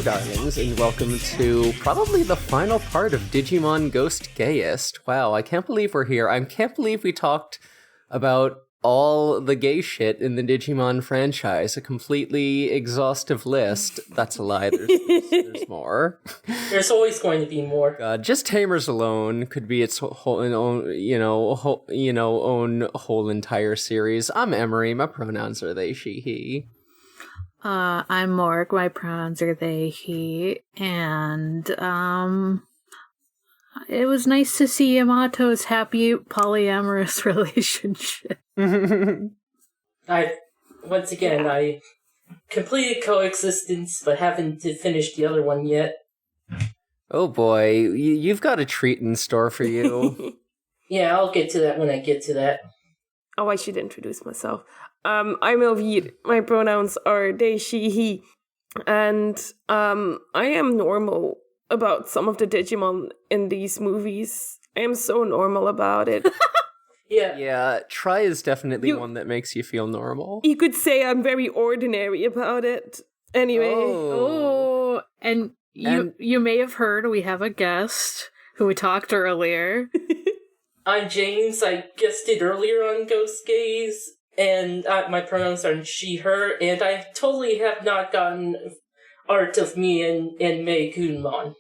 darlings, and welcome to probably the final part of Digimon Ghost Gayest. Wow, I can't believe we're here. I can't believe we talked about all the gay shit in the Digimon franchise. A completely exhaustive list. That's a lie, there's more. There's always going to be more. God, just Tamers alone could be its whole own whole entire series. I'm Emery, my pronouns are they, she, he. I'm Morg, my pronouns are they, he, and, it was nice to see Yamato's happy polyamorous relationship. I completed Coexistence, but haven't finished the other one yet. Oh boy, you've got a treat in store for you. Yeah, I'll get to that when I get to that. Oh, I should introduce myself. I'm Elvire. My pronouns are they, she, he. And I am normal about some of the Digimon in these movies. I am so normal about it. Yeah, Try is definitely one that makes you feel normal. You could say I'm very ordinary about it. Anyway. And you may have heard we have a guest who we talked earlier. I'm James. I guested earlier on Ghost Gaze, and my pronouns are she, her, and I totally have not gotten art of me and Mei Kumon.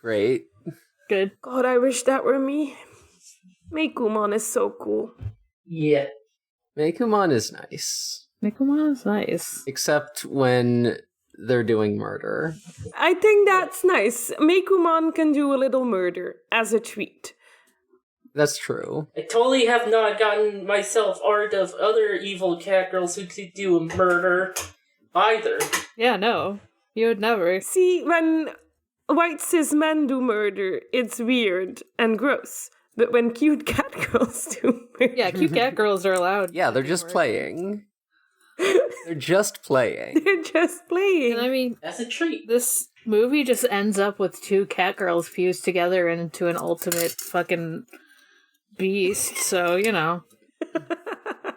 Great. Good. God, I wish that were me. Mei Kumon is so cool. Yeah. Meikumon is nice. Meikumon is nice. Except when they're doing murder. I think that's nice. Mei Kumon can do a little murder as a treat. That's true. I totally have not gotten myself art of other evil cat girls who could do a murder either. Yeah, no. You would never. See, when white cis men do murder, it's weird and gross. But when cute cat girls do murder... Yeah, cute cat girls are allowed. Yeah, they're just playing. They're just playing. They're just playing. And I mean, that's a treat. This movie just ends up with two cat girls fused together into an ultimate fucking beast, so, you know.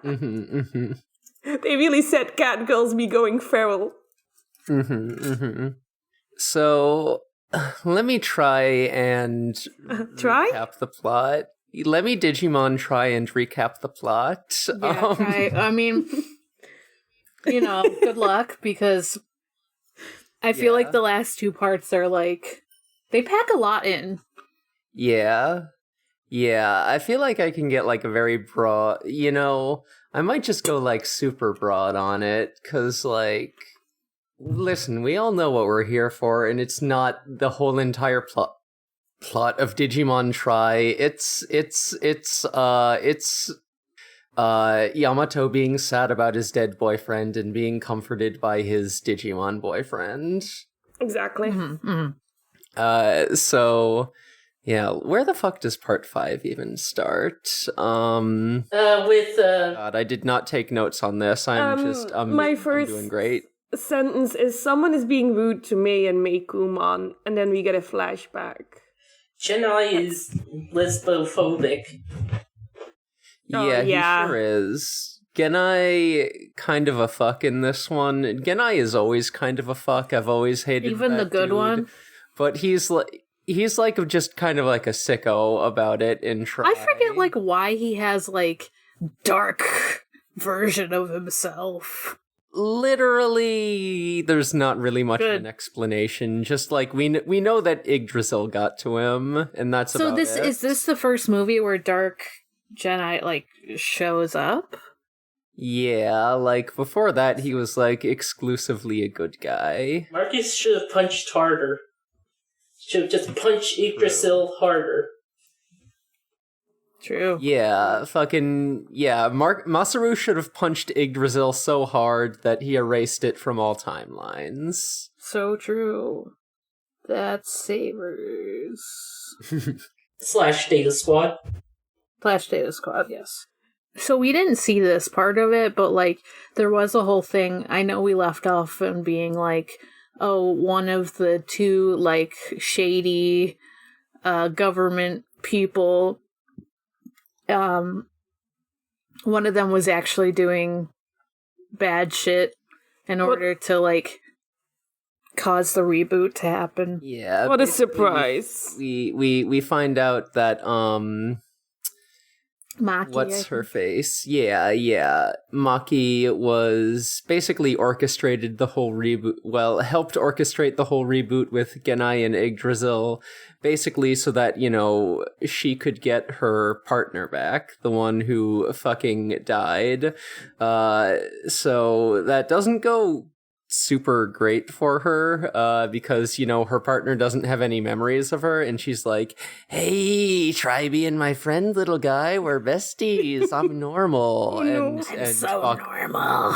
They really said cat girls be going feral. So, let me try and recap the plot. Let me Digimon try and recap the plot. Yeah, try. I mean, you know, good luck, because I feel like the last two parts are like, they pack a lot in. Yeah, I feel like I can get like a very broad, I might just go like super broad on it, because like, listen, we all know what we're here for, and it's not the whole entire plot of Digimon Try. It's Yamato being sad about his dead boyfriend and being comforted by his Digimon boyfriend. Exactly. So, yeah, where the fuck does part 5 even start? God, I did not take notes on this. I'm doing great. Sentence is someone is being rude to Mei and Mei Kumon, and then we get a flashback. Chennai is lesbophobic. Yeah, he sure is. Genai kind of a fuck in this one. Genai is always kind of a fuck. I've always hated even the good dude. one. But he's like just kind of like a sicko about it in Try. I forget like why he has like dark version of himself. Literally, there's not really much of an explanation. Just like we know that Yggdrasil got to him, and that's about it. So is this the first movie where Dark Jedi like shows up? Yeah, like before that, he was like exclusively a good guy. Marcus should have punched harder. Should have just punched Yggdrasil harder. True. Yeah, Masaru should have punched Yggdrasil so hard that he erased it from all timelines. So true. That's Sabers. / Data Squad. / Data Squad, yes. So we didn't see this part of it, but like, there was a whole thing, I know we left off and being like, oh, one of the two, like, shady, government people, one of them was actually doing bad shit in order to, like, caused the reboot to happen. Yeah. What a basically, surprise. We find out that Maki, what's her face? Yeah. Maki was basically orchestrated the whole reboot. Well, helped orchestrate the whole reboot with Genai and Yggdrasil, basically so that, she could get her partner back, the one who fucking died. So that doesn't go super great for her, because, her partner doesn't have any memories of her, and she's like, hey, try being my friend, little guy, we're besties, I'm normal. I'm so normal.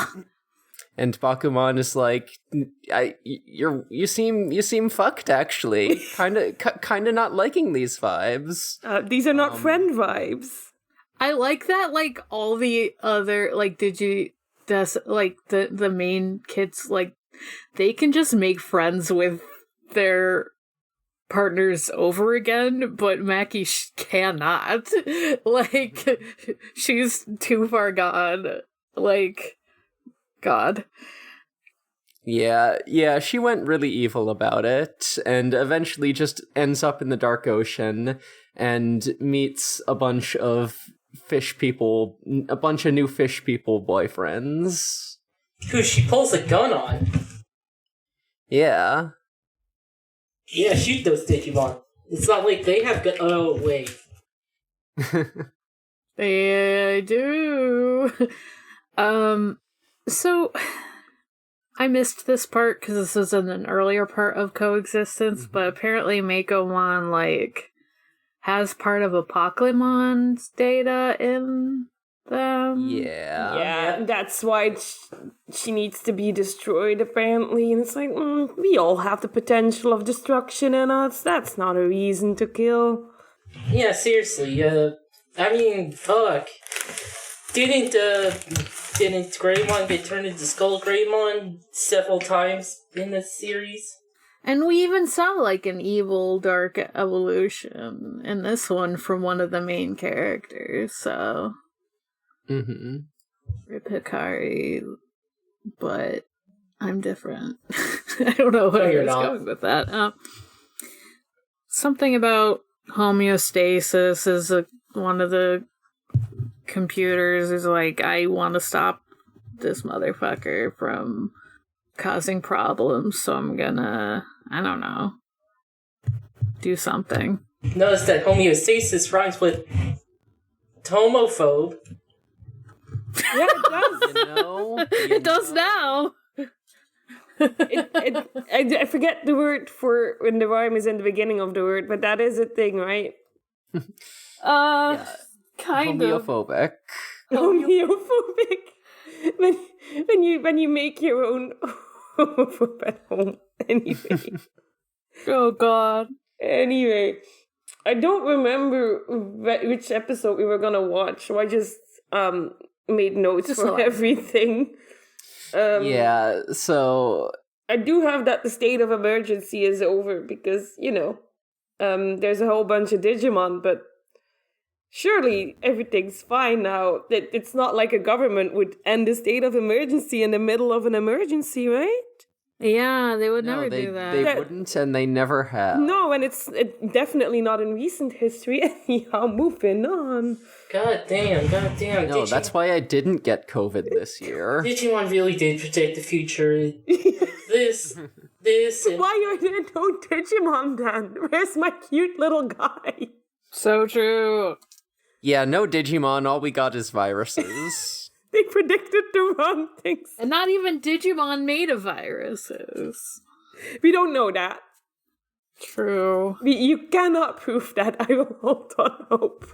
And Bakuman is like, you seem fucked, actually. Kinda not liking these vibes. These are not friend vibes. I like that, like, all the other, like, the main kids, like, they can just make friends with their partners over again, but Maki cannot. Like, she's too far gone. Like, God. Yeah, she went really evil about it, and eventually just ends up in the Dark Ocean and meets a bunch of new fish people boyfriends. Who she pulls a gun on. Yeah. Yeah, shoot those Digimon. It's not like they have gun. Oh, wait. They do. So I missed this part because this was in an earlier part of Coexistence, but apparently Makomon, like, has part of Apoclymon's data in them. Yeah, that's why she needs to be destroyed, apparently. And it's like, we all have the potential of destruction in us. That's not a reason to kill. Yeah, seriously, I mean, fuck. Didn't Greymon get turned into Skull Greymon several times in this series? And we even saw, like, an evil dark evolution in this one from one of the main characters, so... Mm-hmm. Rip Hikari, but I'm different. I don't know where I was going with that. Something about homeostasis is one of the computers is like, I want to stop this motherfucker from causing problems, so I'm gonna, I don't know, do something. Notice that homeostasis rhymes with homophobe. Yeah, it does. It does now. I forget the word for when the rhyme is in the beginning of the word, but that is a thing, right? Kind of. Homeophobic. Homeophobic. When you make your own homophobe at home. Anyway. Oh God. Anyway, I don't remember which episode we were gonna watch, so I just made notes for everything. Yeah, so I do have that the state of emergency is over because, there's a whole bunch of Digimon, but surely everything's fine now. It's not like a government would end the state of emergency in the middle of an emergency, right? Yeah, they would never do that. They wouldn't, and they never have. No, and it's definitely not in recent history. Anyhow, moving on. God damn. No, that's why I didn't get COVID this year. Digimon really did predict the future. This, and... Why are there no Digimon then? Where's my cute little guy? So true. Yeah, no Digimon, all we got is viruses. They predicted the wrong things. And not even Digimon made of viruses. We don't know that. True. You cannot prove that. I will hold on hope.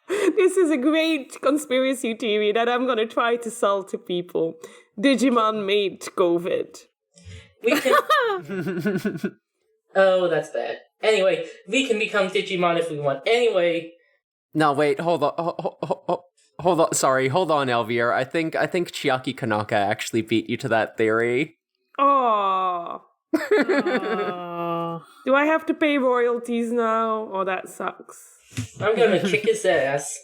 This is a great conspiracy theory that I'm going to try to sell to people. Digimon made COVID. We can... Oh, that's bad. Anyway, we can become Digimon if we want. Anyway... No, wait, hold on. Hold on, Elvier. I think Chiaki Kanaka actually beat you to that theory. Oh. Do I have to pay royalties now? Oh, that sucks. I'm gonna kick his ass.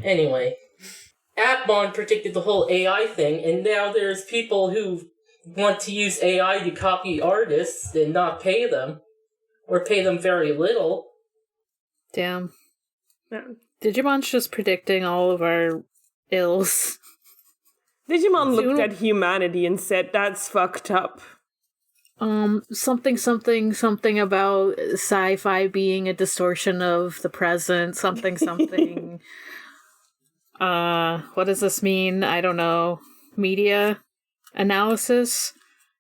Anyway, Appmon predicted the whole AI thing, and now there's people who want to use AI to copy artists and not pay them, or pay them very little. Damn. Yeah. Digimon's just predicting all of our ills. Digimon looked at humanity and said, "That's fucked up." Something about sci-fi being a distortion of the present, something. What does this mean? I don't know. Media analysis?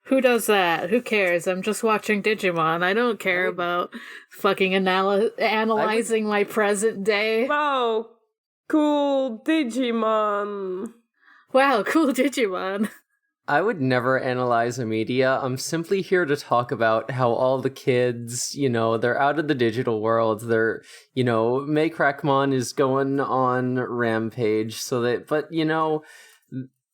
Who does that? Who cares? I'm just watching Digimon. I don't care about fucking analyzing my present day. Wow, cool Digimon. Wow, cool Digimon. I would never analyze a media. I'm simply here to talk about how all the kids, they're out of the digital world. They're, Maycrackmon is going on rampage, but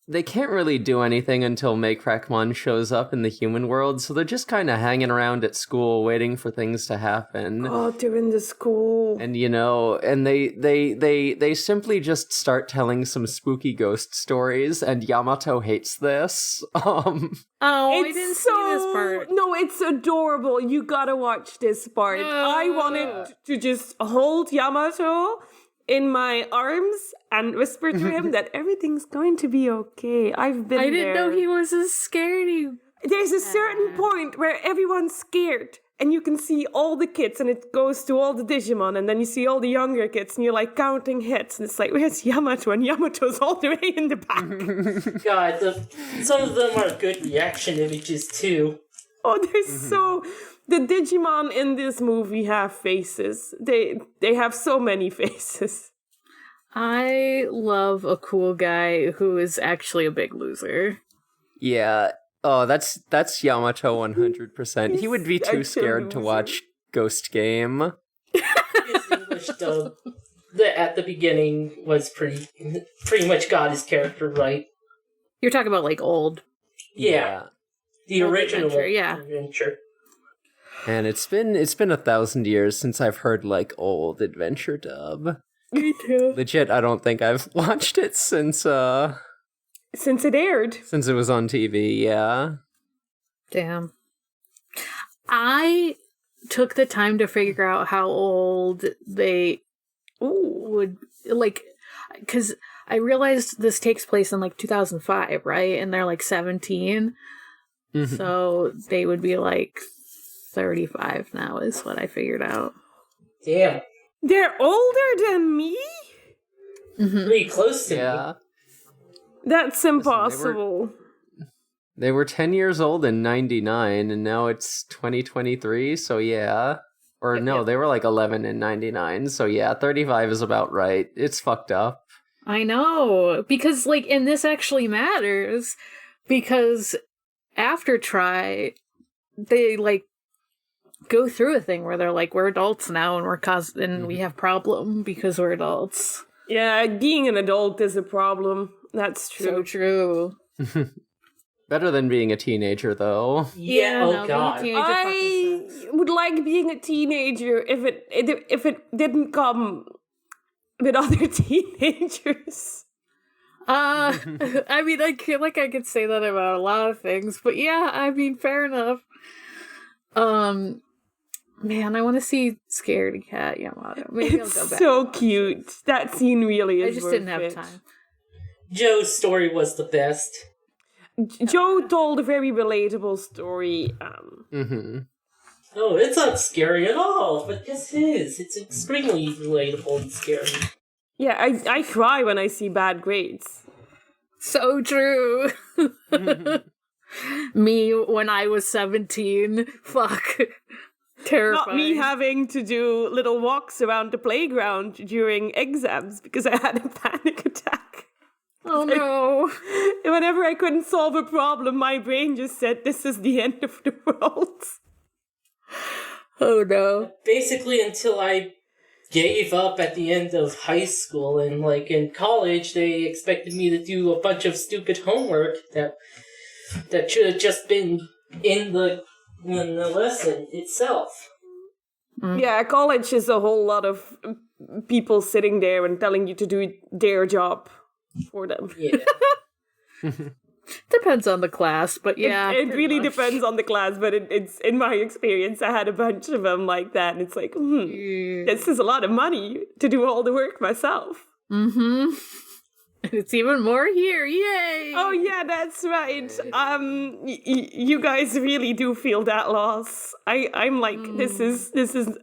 they can't really do anything until Maycrackmon shows up in the human world, so they're just kind of hanging around at school waiting for things to happen. Oh, they're in the school. And and they simply just start telling some spooky ghost stories, and Yamato hates this. Oh, I didn't see this part. No, it's adorable. You gotta watch this part. I wanted to just hold Yamato in my arms and whisper to him that everything's going to be okay. I've been there. I didn't know he was as scaredy. There's a certain point where everyone's scared and you can see all the kids and it goes to all the Digimon and then you see all the younger kids and you're like counting hits and it's like, where's Yamato? And Yamato's all the way in the back. God, some of them are good reaction images too. Oh, they're so... The Digimon in this movie have faces. They have so many faces. I love a cool guy who is actually a big loser. Yeah. Oh, that's Yamato 100%. He would be too scared to watch Ghost Game. His English dub at the beginning was pretty much got his character right. You're talking about like old. Yeah. The Old original Adventure. And it's been 1,000 years since I've heard like old adventure dub. Me too. Legit, I don't think I've watched it since it aired. Since it was on TV, yeah. Damn. I took the time to figure out how old they would like, because I realized this takes place in like 2005, right? And they're like 17. Mm-hmm. So they would be like 35 now is what I figured out. Damn. They're older than me? Mm-hmm. Pretty close to Yeah. That's impossible. They were 10 years old in 99, and now it's 2023, so yeah. Or no, they were like 11 in 99, so yeah, 35 is about right. It's fucked up. I know, because like, and this actually matters, because after Try, they like go through a thing where they're like, we're adults now and and we have problem because we're adults. Yeah, being an adult is a problem. That's true. So true. Better than being a teenager, though. Yeah, oh god. I would like being a teenager if it didn't come with other teenagers. I mean, I could say that about a lot of things, but yeah, I mean, fair enough. Man, I want to see Scaredy Cat Yamato. Maybe I'll go back. So cute. That scene really is. I just didn't have time. Joe's story was the best. Joe told a very relatable story. Oh, it's not scary at all, but this is. It's extremely relatable and scary. Yeah, I cry when I see bad grades. So true. Me when I was 17. Fuck. Terrifying. Not me having to do little walks around the playground during exams because I had a panic attack. Oh no. Whenever I couldn't solve a problem, my brain just said, this is the end of the world. Oh no. Basically, until I gave up at the end of high school, and like in college, they expected me to do a bunch of stupid homework that should have just been in the lesson itself. Yeah, college is a whole lot of people sitting there and telling you to do their job for them. Yeah. Depends on the class, but yeah. It really depends on the class, but it's in my experience, I had a bunch of them like that, and it's like, this is a lot of money to do all the work myself. Mm-hmm. It's even more here, yay! Oh yeah, that's right. You guys really do feel that loss. I'm like, this is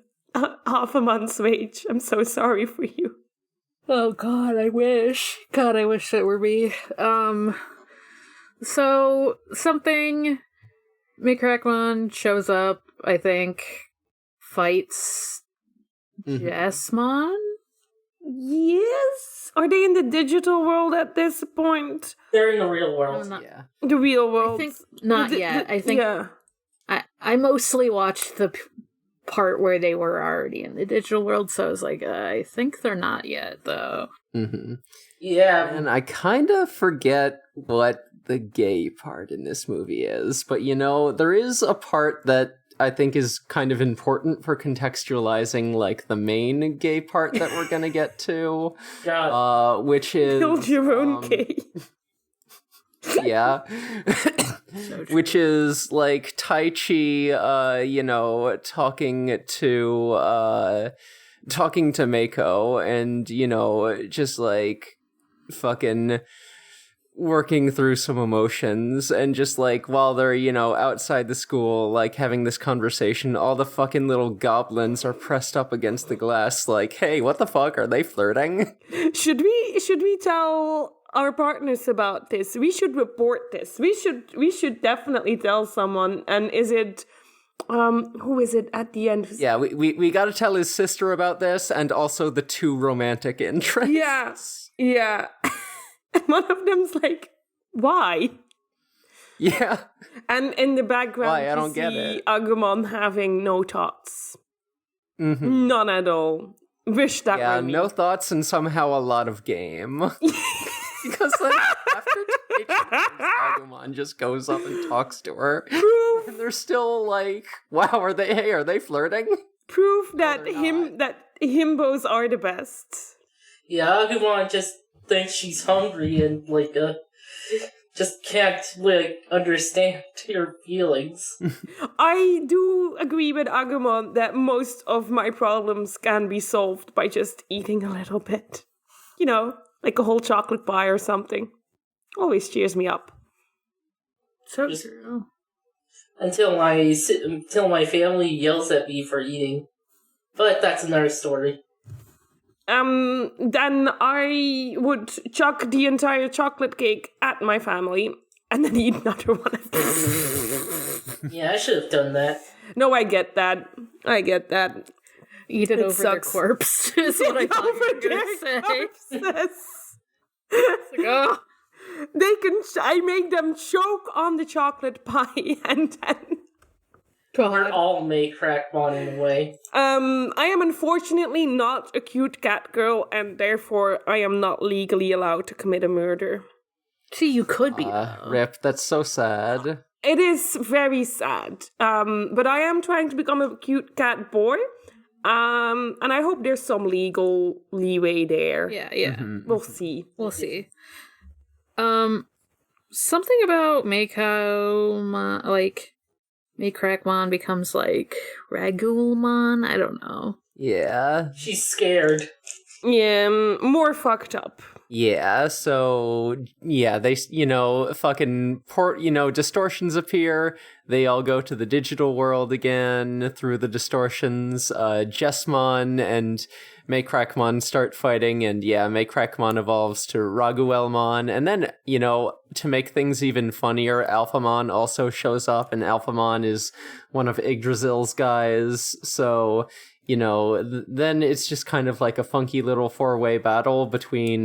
half a month's wage. I'm so sorry for you. Oh God, I wish. God, I wish it were me. So something Mikrakmon shows up, I think, fights Jesmon? Yes? Are they in the digital world at this point? They're in the real world. Yeah. The real world? I think not yet. I think yeah. I mostly watched the part where they were already in the digital world, so I was like, I think they're not yet, though. Mm-hmm. Yeah. And I kind of forget what the gay part in this movie is, but there is a part that I think is kind of important for contextualizing, like, the main gay part that we're gonna get to, which is... Build your own gay. Yeah. Which is, like, Tai Chi, talking to Mako, and, just, like, fucking working through some emotions, and just, like, while they're, outside the school, like, having this conversation, all the fucking little goblins are pressed up against the glass, like, hey, what the fuck, are they flirting? Should we tell our partners about this? We should report this. We should definitely tell someone. And is it who is it at the end? Yeah, we gotta tell his sister about this, and also the two romantic interests. Yeah. And one of them's like, why? Yeah. And in the background, Why? I don't you get see it. Agumon having no thoughts. Mm-hmm. None at all. Wish that were me. No thoughts and somehow a lot of game. Because, like, after Agumon just goes up and talks to her, and they're still like, wow, are they flirting? Proof that himbos are the best. Yeah, Agumon just thinks she's hungry and, like, just can't, like, understand her feelings. I do agree with Agumon that most of my problems can be solved by just eating a little bit. Like a whole chocolate pie or something. Always cheers me up. So Just- true. Until my family yells at me for eating. But that's another story. Then I would chuck the entire chocolate cake at my family and then eat another one of them. Yeah, I should have done that. No, I get that. Eat it over sucks. their corpse, is what I thought you were going to say. It's like, oh. I make them choke on the chocolate pie and then... We're all made Crackbon in a way. I am unfortunately not a cute cat girl, and therefore I am not legally allowed to commit a murder. See, you could be. Rip, that's so sad. It is very sad. But I am trying to become a cute cat boy. And I hope there's some legal leeway there. Yeah. Mm-hmm. We'll see. Something about Mako, like, Mikrakmon becomes, like, Ragulmon? I don't know. Yeah. She's scared. Yeah, more fucked up. Yeah, so, yeah, they, fucking distortions appear. They all go to the digital world again through the distortions. Jesmon and Mikrakmon start fighting, and yeah, Mikrakmon evolves to Raguelmon. And then, to make things even funnier, Alphamon also shows up, and Alphamon is one of Yggdrasil's guys, so... then it's just kind of like a funky little 4-way battle between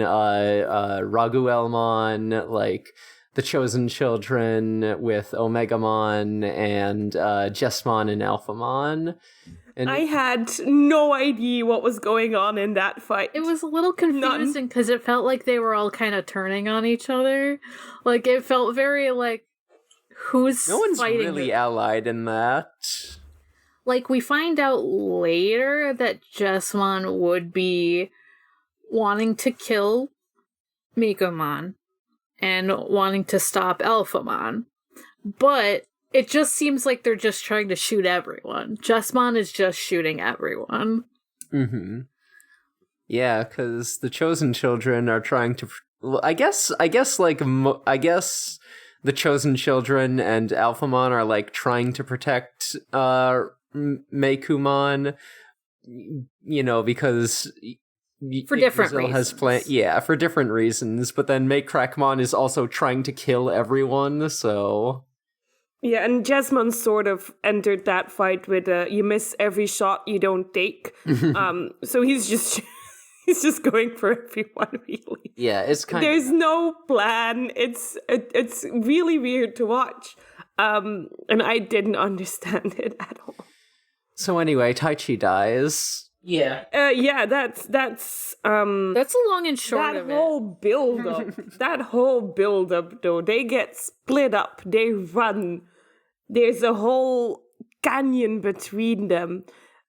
Raguelmon, like the Chosen Children with Omegamon, and Jesmon and Alphamon. And I had no idea what was going on in that fight. It was a little confusing because it felt like they were all kind of turning on each other. Like, it felt very like, who's no one's fighting really allied in that. Like, we find out later that Jesmon would be wanting to kill Mikomon. and wanting to stop Alphamon. But it just seems like they're just trying to shoot everyone. Jessamon is just shooting everyone. Mm-hmm. Yeah, because the Chosen Children are trying to... Well, I guess the Chosen Children and Alphamon are, like, trying to protect Meicoomon, you know, because... For different Brazil reasons. for different reasons, but then Crackmon is also trying to kill everyone, so... Yeah, and Jasmine sort of entered that fight with you miss every shot you don't take. So he's just going for everyone, really. Yeah, it's kind of... There's no plan. It's really weird to watch. And I didn't understand it at all. So anyway, Taichi dies. Yeah. Yeah, that's That's the long and short of that whole build-up. That whole build-up, though. They get split up. They run. There's a whole canyon between them.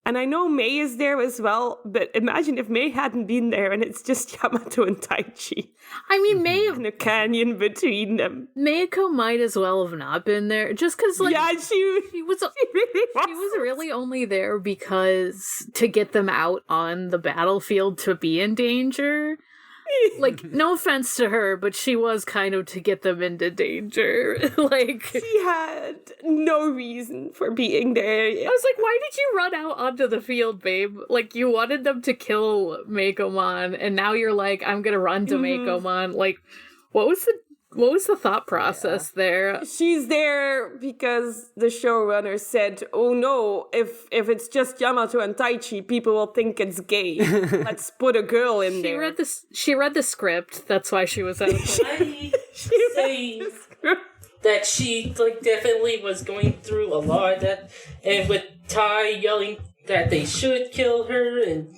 And I know Mei is there as well, but imagine if Mei hadn't been there and it's just Yamato and Taichi. I mean, Mei In a canyon between them. Meiko might as well have not been there, just because, like, Yeah, she was really she was really only there because to get them out on the battlefield to be in danger. Like, no offense to her, but she was kind of to get them into danger. Like, She had no reason for being there. I was like, why did you run out onto the field, babe? Like, you wanted them to kill Meicoomon, and now you're like, I'm gonna run to Meicoomon. Like, what was the thought process there? She's there because the showrunner said, oh no, if it's just Yamato and Taichi, people will think it's gay. Let's put a girl in there. She read the script, that's why she was out there. I say that she like definitely was going through a lot, and with Tai yelling that they should kill her and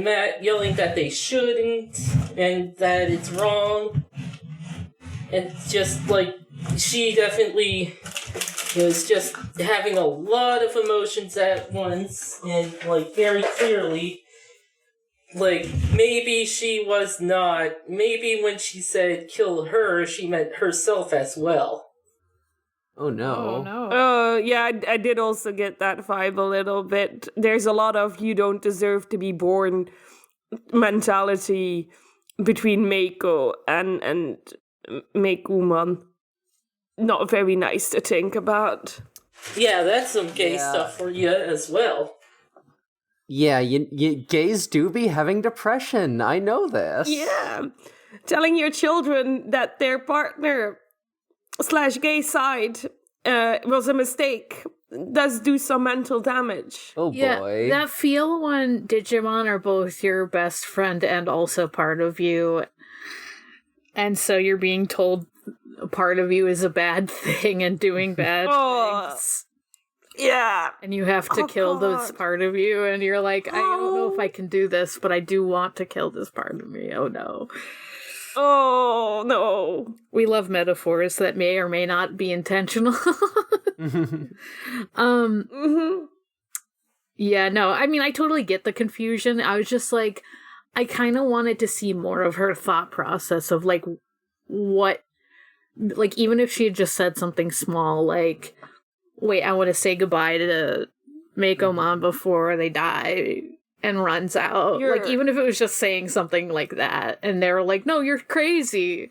Matt yelling that they shouldn't and that it's wrong, and just like she definitely was just having a lot of emotions at once and like very clearly. Like, maybe she was not... Maybe when she said kill her, she meant herself as well. Oh no. Oh no. Yeah, I did also get that vibe a little bit. There's a lot of you don't deserve to be born mentality between Meiko and Meicoomon. Not very nice to think about. Yeah, that's some gay stuff for you as well. Yeah, you gays do be having depression. I know this. Yeah. Telling your children that their partner / gay side was a mistake does do some mental damage. Oh boy. That feel when Digimon are both your best friend and also part of you, and so you're being told a part of you is a bad thing and doing bad things. Yeah. And you have to kill this part of you, and you're like, I don't know if I can do this, but I do want to kill this part of me. Oh no. Oh no. We love metaphors that may or may not be intentional. Yeah, no, I mean, I totally get the confusion. I was just like, I kind of wanted to see more of her thought process of like, what, like, even if she had just said something small, like, wait, I want to say goodbye to Meicoomon before they die, and runs out. Like, even if it was just saying something like that, and they were like, no, you're crazy.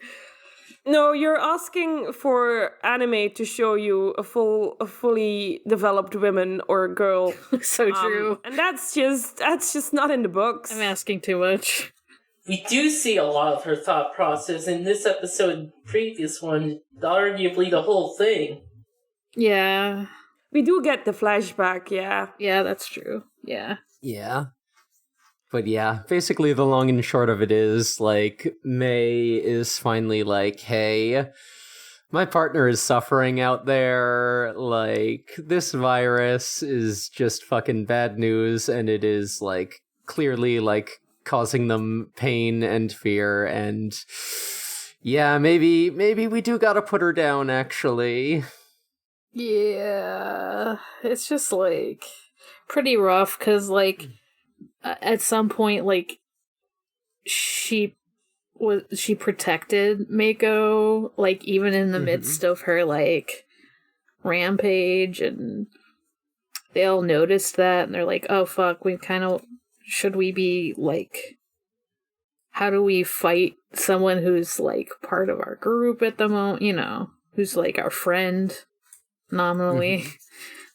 No, you're asking for anime to show you a fully developed woman or girl. So true. And that's just not in the books. I'm asking too much. We do see a lot of her thought process in this episode, previous one, arguably the whole thing. Yeah. We do get the flashback, yeah. Yeah, that's true. Yeah. Yeah. But yeah, basically the long and short of it is, like, Mei is finally like, hey, my partner is suffering out there, like, this virus is just fucking bad news, and it is, like, clearly, like, causing them pain and fear, and yeah, maybe we do gotta put her down, actually. Yeah, it's just, like, pretty rough, because, like, at some point, like, she she protected Mako, like, even in the midst of her, like, rampage, and they all noticed that, and they're like, oh, fuck, should we be, like, how do we fight someone who's, like, part of our group at the moment, you know, who's, like, our friend, nominally,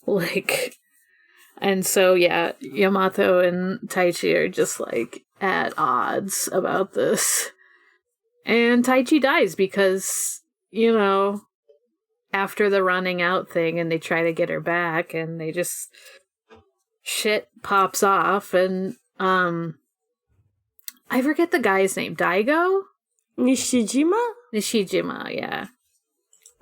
like, and so, yeah, Yamato and Taichi are just, like, at odds about this. And Taichi dies because, you know, after the running out thing, and they try to get her back, and they just... shit pops off, and, I forget the guy's name. Daigo? Nishijima? Nishijima, yeah.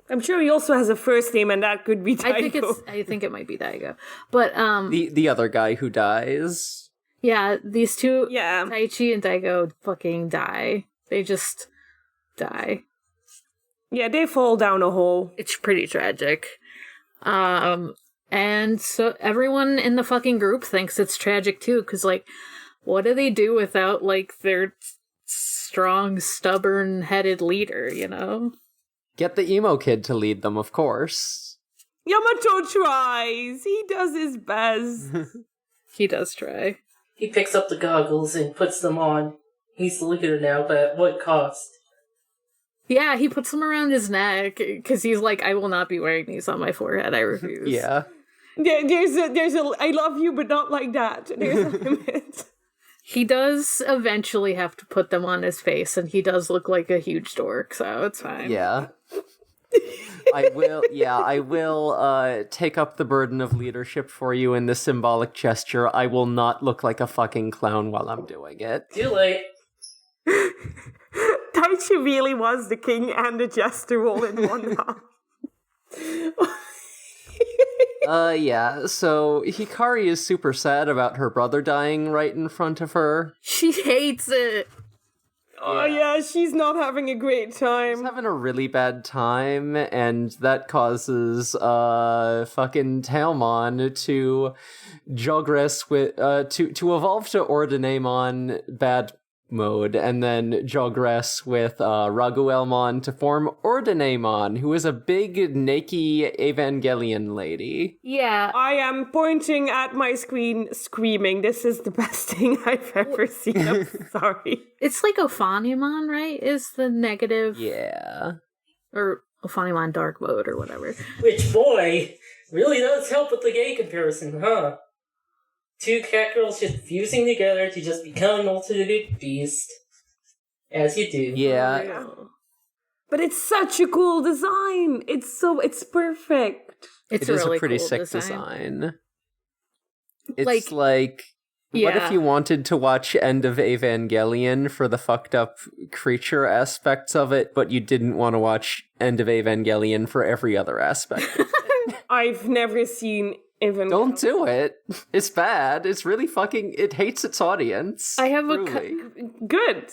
I'm sure he also has a first name, and that could be Daigo. I think it might be Daigo. But, The other guy who dies. yeah, these two, Yeah. Taichi and Daigo, fucking die. They just die. Yeah, they fall down a hole. It's pretty tragic. And so everyone in the fucking group thinks it's tragic too, because, like, what do they do without, like, their strong, stubborn-headed leader, you know? Get the emo kid to lead them, of course. Yamato tries. He does his best. He does try. He picks up the goggles and puts them on. He's the leader now, but at what cost? Yeah, he puts them around his neck, because he's like, I will not be wearing these on my forehead, I refuse. Yeah. There's a I love you, but not like that. There's a limit. He does eventually have to put them on his face, and he does look like a huge dork, so it's fine. Yeah. I will take up the burden of leadership for you in this symbolic gesture. I will not look like a fucking clown while I'm doing it. Too late. Taichi really was the king and the jester all in one now. Yeah, so Hikari is super sad about her brother dying right in front of her. She hates it! Oh yeah, she's not having a great time. She's having a really bad time, and that causes fucking Tailmon to jogress with to evolve to Ordinaemon bad mode, and then jogress with Raguelmon to form Ordinaemon, who is a big naked Evangelion lady. Yeah. I am pointing at my screen, screaming, this is the best thing I've ever seen. I'm sorry. It's like Ophanimon, right? Is the negative... Yeah. Or Ophanimon dark mode, or whatever. Which, boy, really does help with the gay comparison, huh? Two cat girls just fusing together to just become an ultimate beast. As you do. Yeah. But it's such a cool design. It's perfect. It's It is really a pretty cool sick design. It's Like, what yeah. if you wanted to watch End of Evangelion for the fucked up creature aspects of it, but you didn't want to watch End of Evangelion for every other aspect? I've never seen even. Don't do it. It's bad. It's really fucking... It hates its audience. I have Truly. Good.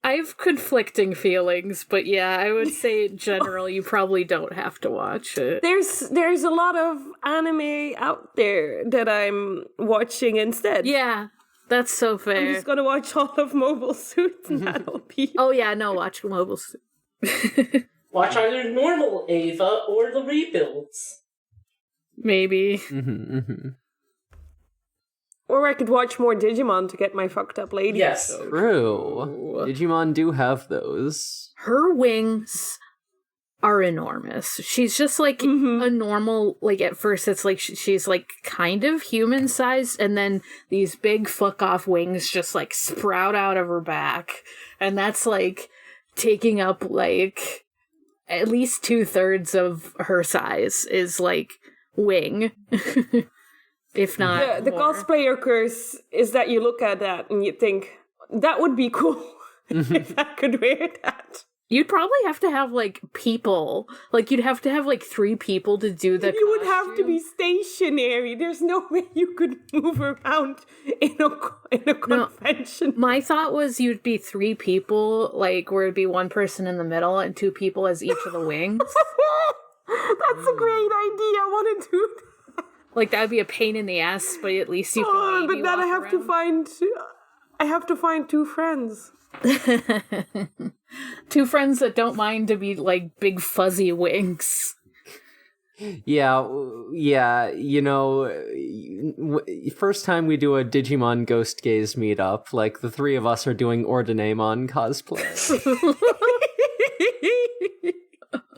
I have conflicting feelings, but yeah, I would say in general you probably don't have to watch it. There's a lot of anime out there that I'm watching instead. Yeah, that's so fair. I'm just gonna watch all of Mobile Suit and that'll be... Oh yeah, no, watch Mobile Suit. Watch either normal Ava or the rebuilds. Maybe. Or I could watch more Digimon to get my fucked up lady. Yes. True. Digimon do have those. Her wings are enormous. She's just like a normal, like at first it's like she's like kind of human sized, and then these big fuck off wings just like sprout out of her back, and that's like taking up like at least 2/3 of her size is like wing. If not The more. cosplayer curse is that you look at that and you think, that would be cool if I could wear that. You'd probably have to have, like, people. Like, you'd have to have, like, 3 people to do the You would have to costume. be stationary. There's no way you could move around in a convention. My thought was you'd be 3 people, like, where it'd be 1 person in the middle and 2 people as each of the wings. That's a great idea. I want to do that. Like, that'd be a pain in the ass, but at least you can maybe but then I walk have to around. find I have to find 2 friends. 2 friends that don't mind to be like big fuzzy wings. Yeah, first time we do a Digimon Ghost Gaze meetup, like the 3 of us are doing Ordinaemon cosplay.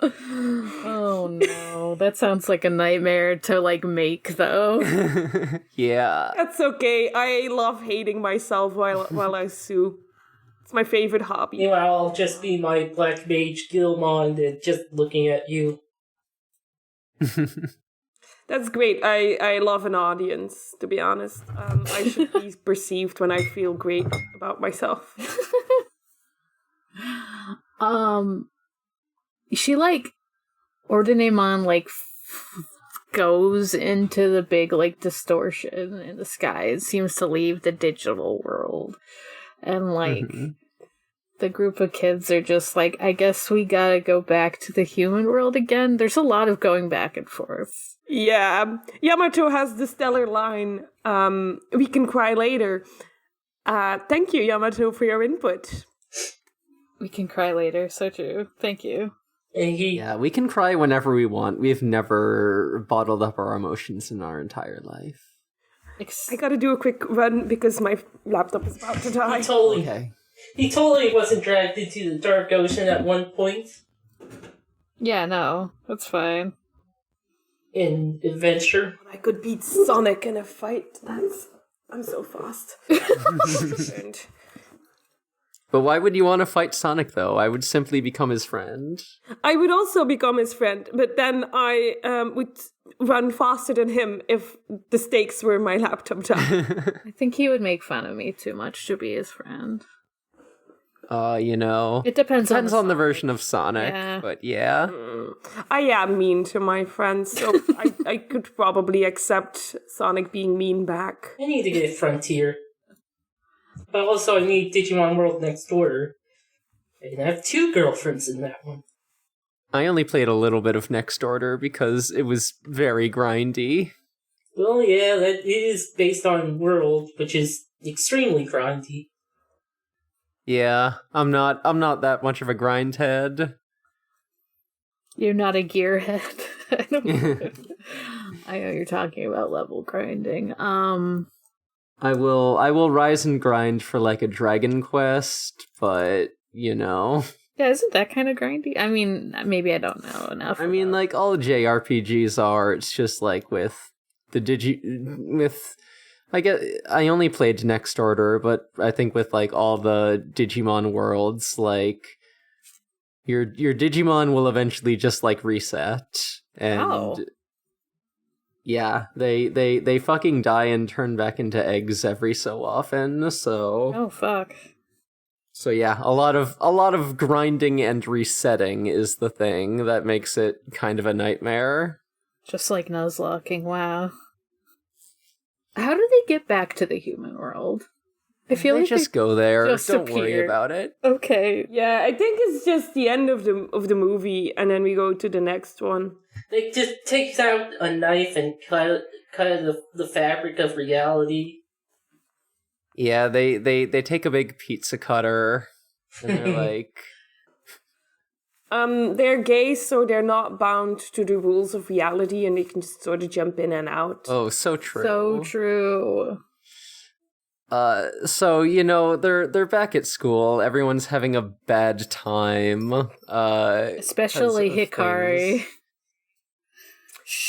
Oh no, that sounds like a nightmare to like make though. Yeah. That's okay. I love hating myself while I sew. It's my favorite hobby. Meanwhile, I'll just be my Black Mage Gilmon and just looking at you. That's great. I love an audience, to be honest. I should be perceived when I feel great about myself. She like Ordinaemon like goes into the big like distortion in the sky. It seems to leave the digital world, and like the group of kids are just like, I guess we gotta go back to the human world again. There's a lot of going back and forth. Yeah, Yamato has the stellar line, we can cry later. Thank you, Yamato, for your input. We can cry later, so true. Thank you. And Yeah, we can cry whenever we want. We've never bottled up our emotions in our entire life. I gotta do a quick run because my laptop is about to die. He totally wasn't dragged into the dark ocean at one point. Yeah, no, that's fine. In adventure. I could beat Sonic in a fight. I'm so fast. But why would you want to fight Sonic, though? I would simply become his friend. I would also become his friend, but then I would run faster than him if the stakes were my laptop time. I think he would make fun of me too much to be his friend. It depends on the version of Sonic, but yeah. I am mean to my friends, so I could probably accept Sonic being mean back. I need to get Frontier. But also I need Digimon World Next Door. I can have 2 girlfriends in that one. I only played a little bit of Next Order because it was very grindy. Well, yeah, that is based on World, which is extremely grindy. Yeah, I'm not that much of a grindhead. You're not a gearhead. I know you're talking about level grinding. I will rise and grind for like a Dragon Quest, but Yeah, isn't that kind of grindy? I mean, maybe I don't know enough. I mean, like all JRPGs are. It's just like with I only played Next Order, but I think with like all the Digimon worlds, like your Digimon will eventually just like reset, and yeah, they fucking die and turn back into eggs every so often. So oh fuck. So yeah, a lot of grinding and resetting is the thing that makes it kind of a nightmare. Just like Nuzlocking, wow. How do they get back to the human world? I feel they like just go there. Don't appear. worry about it. Okay. Yeah, I think it's just the end of the movie, and then we go to the next one. They just takes out a knife and cut the fabric of reality. Yeah, they take a big pizza cutter and they're like they're gay, so they're not bound to the rules of reality, and they can just sort of jump in and out. Oh, so true. So true. So they're back at school. Everyone's having a bad time. Especially Hikari.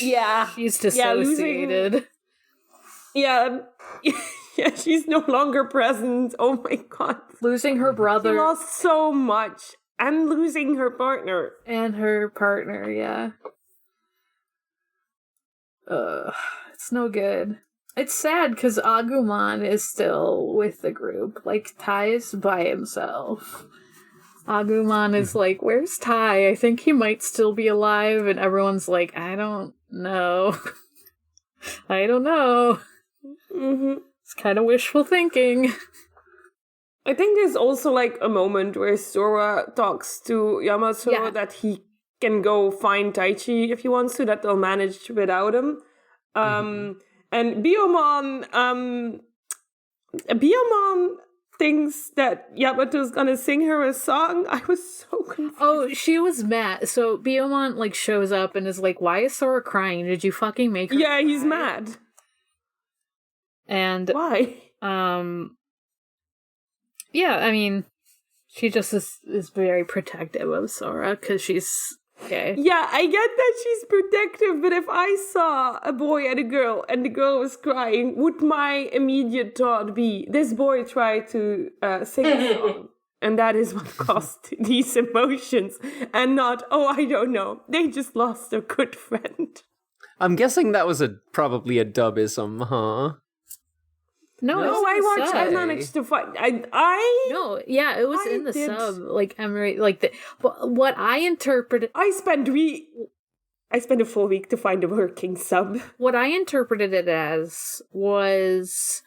Yeah, she's dissociated. Yeah, she's no longer present. Oh my god, losing her brother. She lost so much, and losing her partner. Yeah. It's no good. It's sad because Agumon is still with the group. Like, Ty's by himself. Agumon is like, where's Ty? I think he might still be alive. And everyone's like, I don't know. I don't know. Mm-hmm. It's kind of wishful thinking. I think there's also like a moment where Sora talks to Yamato that he can go find Taichi if he wants to, that they'll manage without him. And Biyomon thinks that Yamato's gonna sing her a song. I was so confused. Oh, she was mad. So Biyomon like shows up and is like, "Why is Sora crying? Did you fucking make her?" Yeah, he's cry?" mad. And Why? yeah, I mean, she just is very protective of Sora because she's gay. Yeah, I get that she's protective, but if I saw a boy and a girl and the girl was crying, would my immediate thought be, this boy tried to sing a song, and that is what caused these emotions, and not, oh, I don't know, they just lost a good friend. I'm guessing that was probably a dubism, huh? No, No, it was I in the watched. I sub. managed to find. I No, yeah, it was I in the did- sub. Like Emery, like what I interpreted. I spent a full week to find a working sub. What I interpreted it as was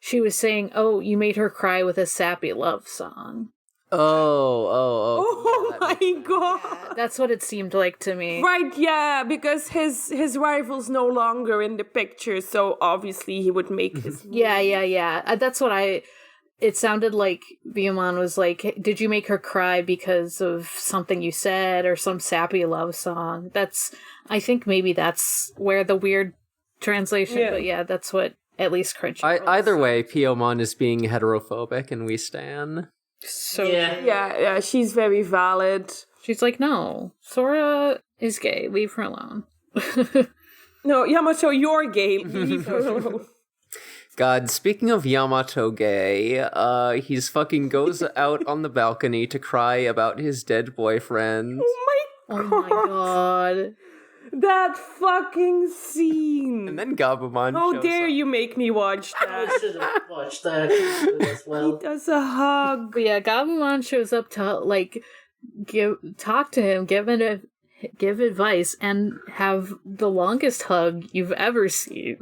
she was saying, "Oh, you made her cry with a sappy love song." Oh yeah, that my makes sense. god! That's what it seemed like to me. Right, yeah, because his rival's no longer in the picture, so obviously he would make his. Yeah. That's what it sounded like Biyomon was like, "Hey, did you make her cry because of something you said or some sappy love song?" I think maybe that's where the weird translation, Yeah. but yeah, that's what at least Crunchyroll. Either way, Piyomon is being heterophobic, and we stan. So Yeah. Yeah, she's very valid. she's like, "No, Sora is gay. Leave her alone." No, Yamato, you're gay. Leave her alone. God, speaking of Yamato gay, he's fucking goes out on the balcony to cry about his dead boyfriend. Oh my Oh god. my god. That fucking scene. And then Gabumon How shows dare up. you make me watch I that? should have watched that as He well. does a hug. But yeah, Gabumon shows up to like talk to him, give advice, and have the longest hug you've ever seen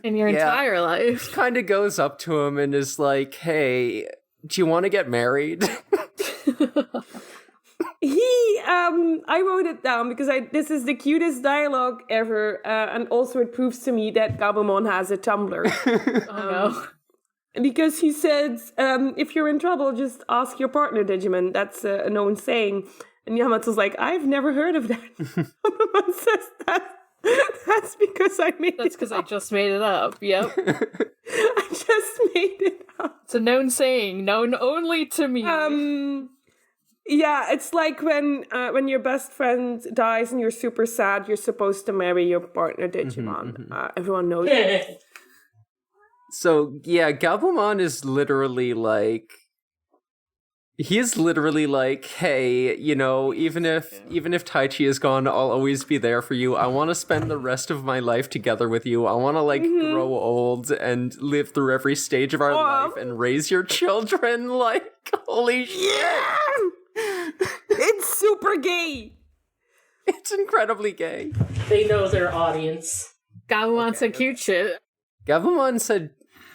in your Yeah. entire life. Kind of goes up to him and is like, "Hey, do you want to get married?" I wrote it down because this is the cutest dialogue ever, and also it proves to me that Gabumon has a Tumblr. Oh Because he says, if you're in trouble, just ask your partner, Digimon. That's a known saying. And Yamato's like, I've never heard of that. Gabumon says that. That's because I made That's it because I up. just made it up. Yep. I just made it up. It's a known saying, known only to me. Yeah, it's like when your best friend dies and you're super sad, you're supposed to marry your partner Digimon. Everyone knows. So, yeah, Gabumon is literally like... He's literally like, "Hey, you know, even if Taichi is gone, I'll always be there for you. I want to spend the rest of my life together with you. I want to, like, grow old and live through every stage of our life and raise your children." Like, holy shit. It's super gay. It's incredibly gay. They know their audience. Gabumon's some cute shit. Gabumon said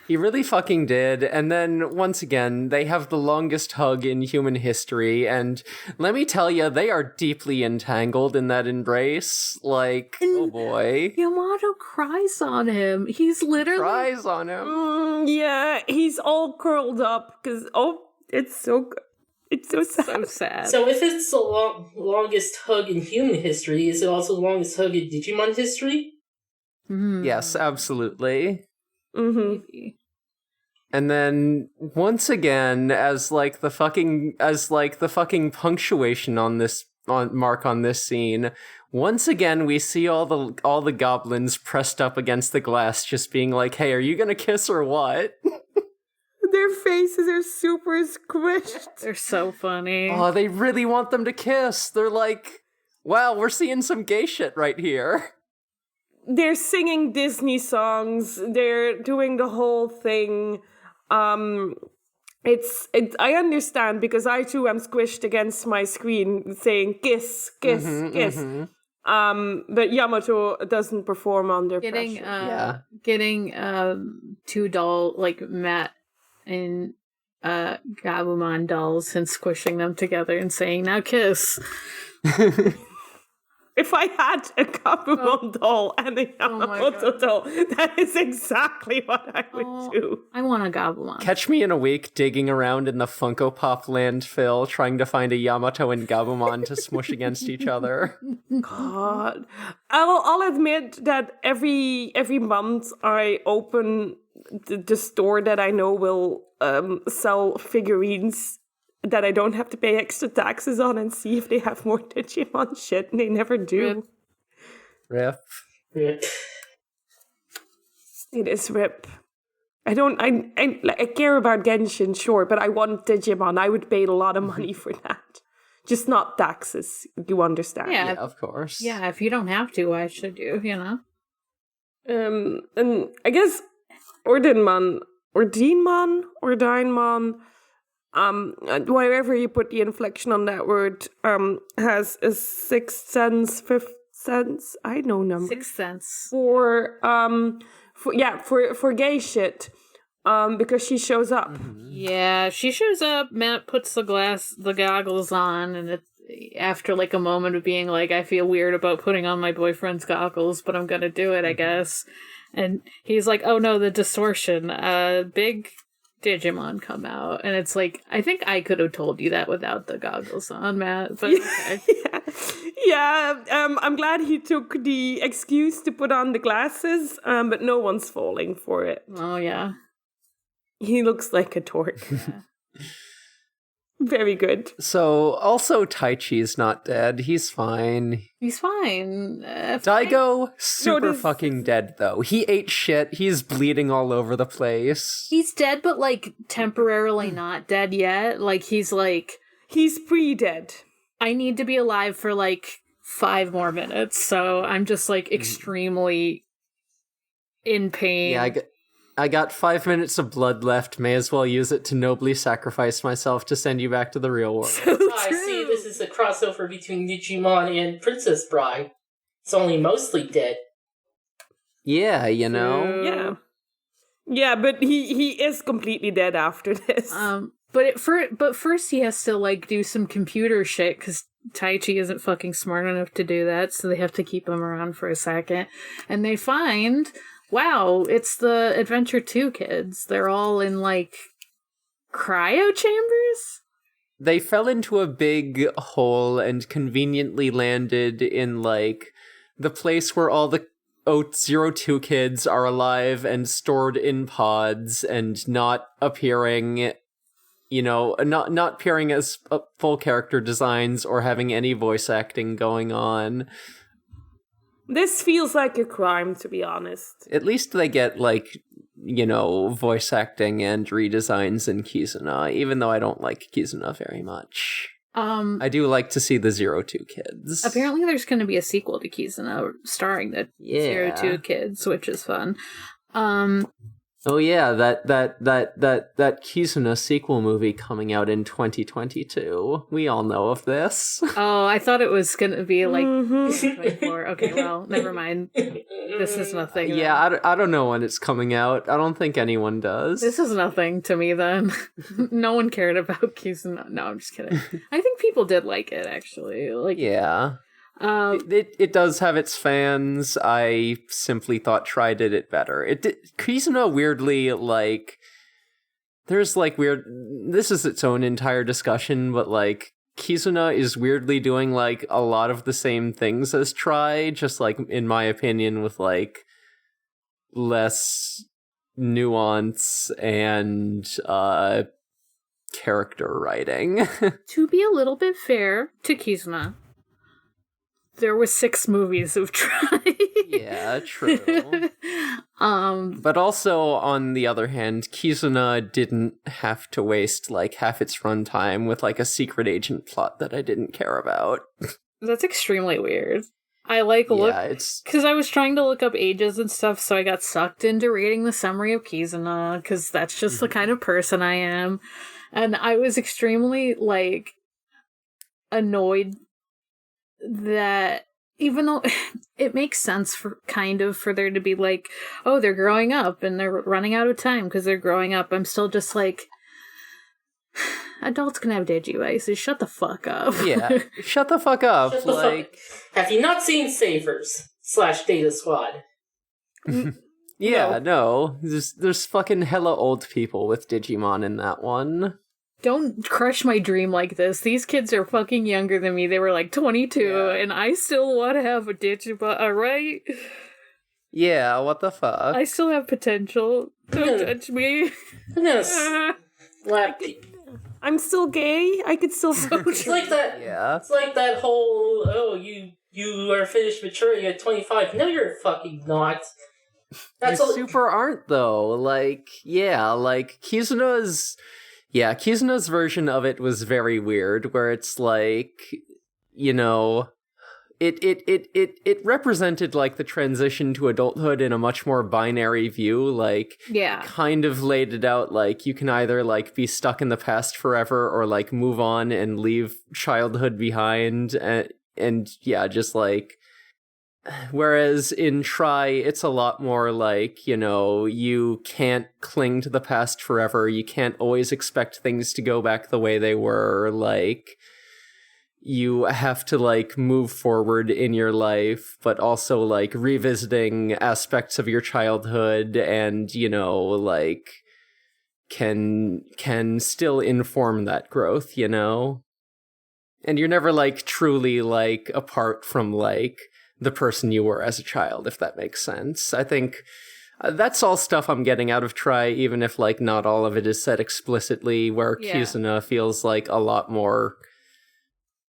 he really fucking did, and then, once again, they have the longest hug in human history, and let me tell you, they are deeply entangled in that embrace. Like, oh boy. Yamato cries on him. He's literally Cries on him. Yeah, he's all curled up because, it's so good. It's so sad. so sad. So if it's the longest hug in human history, is it also the longest hug in Digimon history? Yes, absolutely. Mm-hmm. And then once again, as the fucking punctuation on this mark on this scene, once again we see all the goblins pressed up against the glass, just being like, "Hey, are you gonna kiss or what?" Their faces are super squished. They're so funny. Oh, they really want them to kiss. They're like, "Wow, we're seeing some gay shit right here." They're singing Disney songs. They're doing the whole thing. It's I understand because I too am squished against my screen saying kiss, kiss, kiss. But Yamato doesn't perform under pressure. Getting two doll like Matt and Gabumon dolls and squishing them together and saying, "Now kiss." If I had a Gabumon doll and a Yamamoto doll, that is exactly what I would do. I want a Gabumon. Catch me in a week digging around in the Funko Pop landfill trying to find a Yamato and Gabumon to smush against each other. God. I'll admit that every month I open the store that I know will sell figurines that I don't have to pay extra taxes on and see if they have more Digimon shit, and they never do. Rip. Rip. It is rip. I care about Genshin, sure, but I want Digimon. I would pay a lot of money for that. Just not taxes, you understand. Yeah, of course. Yeah, if you don't have to, why should you, you know? And I guess Ordinmon, or Dienmon, or Dienmon, wherever you put the inflection on that word, has a sixth sense, fifth sense, I know numbers. Sixth sense. For gay shit, because she shows up. Mm-hmm. Yeah, she shows up, Matt puts the goggles on, and after like a moment of being like, I feel weird about putting on my boyfriend's goggles, but I'm gonna do it, I guess. And he's like, oh no, the distortion, big Digimon come out, and it's like, I think I could have told you that without the goggles on, Matt, but okay. I'm glad he took the excuse to put on the glasses, but no one's falling for it. Oh yeah. He looks like a dork. Yeah. Very good. So, also Taichi's not dead. He's fine. He's fine. Daigo, super fucking dead, though. He ate shit. He's bleeding all over the place. He's dead, but, like, temporarily not dead yet. Like, he's pre-dead. I need to be alive for, like, 5 more minutes, so I'm just, like, extremely in pain. Yeah, I got 5 minutes of blood left. May as well use it to nobly sacrifice myself to send you back to the real world. I see this is a crossover between Digimon and Princess Bride. It's only mostly dead. Yeah, you know? Yeah. Yeah, but he is completely dead after this. But first he has to, like, do some computer shit, because Taichi isn't fucking smart enough to do that, so they have to keep him around for a second. And they find... Wow, it's the Adventure 2 kids. They're all in, like, cryo chambers? They fell into a big hole and conveniently landed in, like, the place where all the 02 kids are alive and stored in pods and not appearing, you know, not appearing as full character designs or having any voice acting going on. This feels like a crime, to be honest. At least they get, like, you know, voice acting and redesigns in Kizuna, even though I don't like Kizuna very much. I do like to see the 02 kids. Apparently there's going to be a sequel to Kizuna starring the 02 kids, which is fun. Oh yeah, that Kizuna sequel movie coming out in 2022. We all know of this. Oh, I thought it was gonna be like 2024. Okay, well, never mind. This is nothing. Yeah, I don't know when it's coming out. I don't think anyone does. This is nothing to me then. No one cared about Kizuna. No, I'm just kidding. I think people did like it, actually. Like, yeah. It does have its fans. I simply thought Try did it better. Kizuna weirdly, like, there's like weird, this is its own entire discussion, but like Kizuna is weirdly doing like a lot of the same things as Try, just like in my opinion with like less nuance and character writing. To be a little bit fair to Kizuna, there were 6 movies of Try. Yeah, true. But also, on the other hand, Kizuna didn't have to waste, like, half its runtime with, like, a secret agent plot that I didn't care about. That's extremely weird. I, like, look... Yeah, it's... Because I was trying to look up ages and stuff, so I got sucked into reading the summary of Kizuna, because that's just the kind of person I am. And I was extremely, like, annoyed that even though it makes sense for there to be like, oh, they're growing up and they're running out of time because they're growing up, I'm still just like, Adults can have Digivices. Shut the fuck up. Yeah, shut the fuck up. Shut the like, fuck. Have you not seen Savers / Data Squad? yeah, no. There's fucking hella old people with Digimon in that one. Don't crush my dream like this. These kids are fucking younger than me. They were like 22, and I still want to have a Digimon, alright? Yeah, what the fuck? I still have potential. Don't judge me. I'm gonna slap you. I'm still gay. I could still. It's like that. Yeah. It's like that whole. Oh, you are finished maturing at 25. No, you're fucking not. That's You super aren't though. Like, yeah, like Kizuna's version of it was very weird, where it's like, you know, it represented like the transition to adulthood in a much more binary view, like kind of laid it out like you can either like be stuck in the past forever or like move on and leave childhood behind, and yeah, just like, whereas in Try, it's a lot more like, you know, you can't cling to the past forever. You can't always expect things to go back the way they were. Like, you have to, like, move forward in your life, but also, like, revisiting aspects of your childhood and, you know, like, can still inform that growth, you know? And you're never, like, truly, like, apart from, like, the person you were as a child, if that makes sense. I think that's all stuff I'm getting out of Try, even if, like, not all of it is said explicitly, where Kizuna feels like a lot more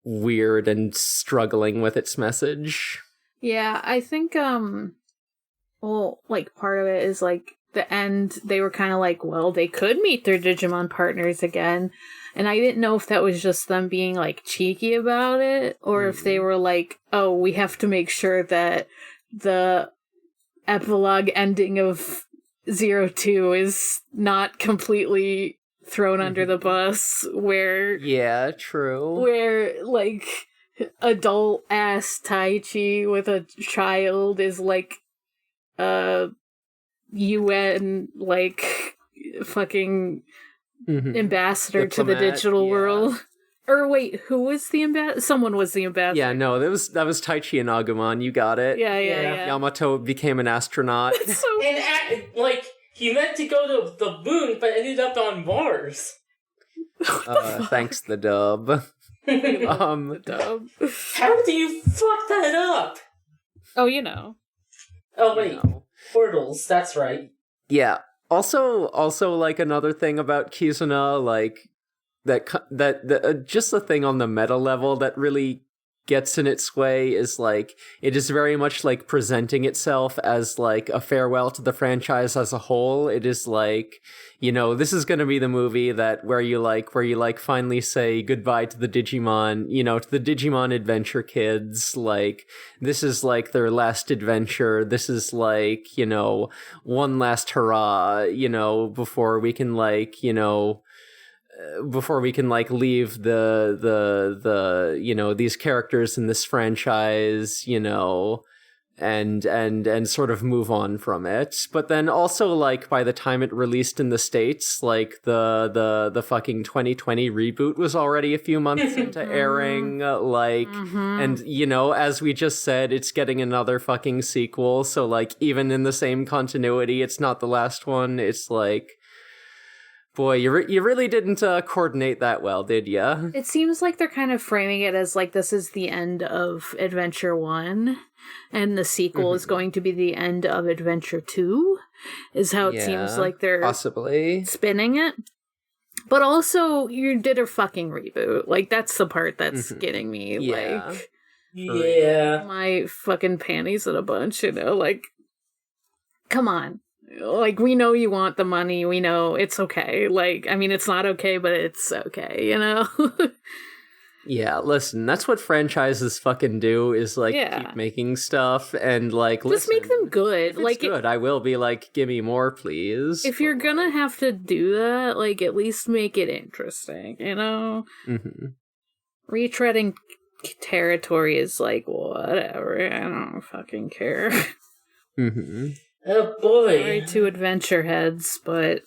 weird and struggling with its message. Yeah, I think, well, like, part of it is, like, the end, they were kind of like, well, they could meet their Digimon partners again. And I didn't know if that was just them being, like, cheeky about it, or if they were like, oh, we have to make sure that the epilogue ending of 02 is not completely thrown under the bus, where... Yeah, true. Where, like, adult-ass Taichi with a child is, like, UN, like, fucking... ambassador Diplomat, to the digital world. Or wait, who was the ambassador? Someone was the ambassador. Yeah, no, that was Taichi and Agumon, you got it. Yeah. Yamato became an astronaut. And, like, he meant to go to the moon, but ended up on Mars. Thanks, the dub. The dub. How do you fuck that up? Oh, you know. Oh, wait. Portals, that's right. Yeah. Also, like, another thing about Kizuna, like, that just the thing on the meta level that really gets in its way is, like, it is very much, like, presenting itself as, like, a farewell to the franchise as a whole. It is, like, you know, this is gonna be the movie that where you finally say goodbye to the Digimon, you know, to the Digimon adventure kids. Like, this is, like, their last adventure. This is, like, you know, one last hurrah, you know, before we can, like, you know, leave the you know, these characters in this franchise, you know, and sort of move on from it. But then also, like, by the time it released in the States, like, the fucking 2020 reboot was already a few months into airing, like, and, you know, as we just said, it's getting another fucking sequel, so, like, even in the same continuity, it's not the last one. It's like, boy, you really didn't coordinate that well, did ya? It seems like they're kind of framing it as, like, this is the end of Adventure 1, and the sequel is going to be the end of Adventure 2, is how it seems like they're possibly spinning it. But also, you did a fucking reboot. Like, that's the part that's getting me, like... Yeah. My fucking panties in a bunch, you know? Like, come on. Like, we know you want the money, we know it's okay. Like, I mean, it's not okay, but it's okay, you know? Yeah, listen, that's what franchises fucking do, is, like, keep making stuff, and, like, just make them good. If it's like, good, I will be like, give me more, please. If you're gonna have to do that, like, at least make it interesting, you know? Retreading territory is like, whatever, I don't fucking care. Oh boy. Sorry to adventure heads, but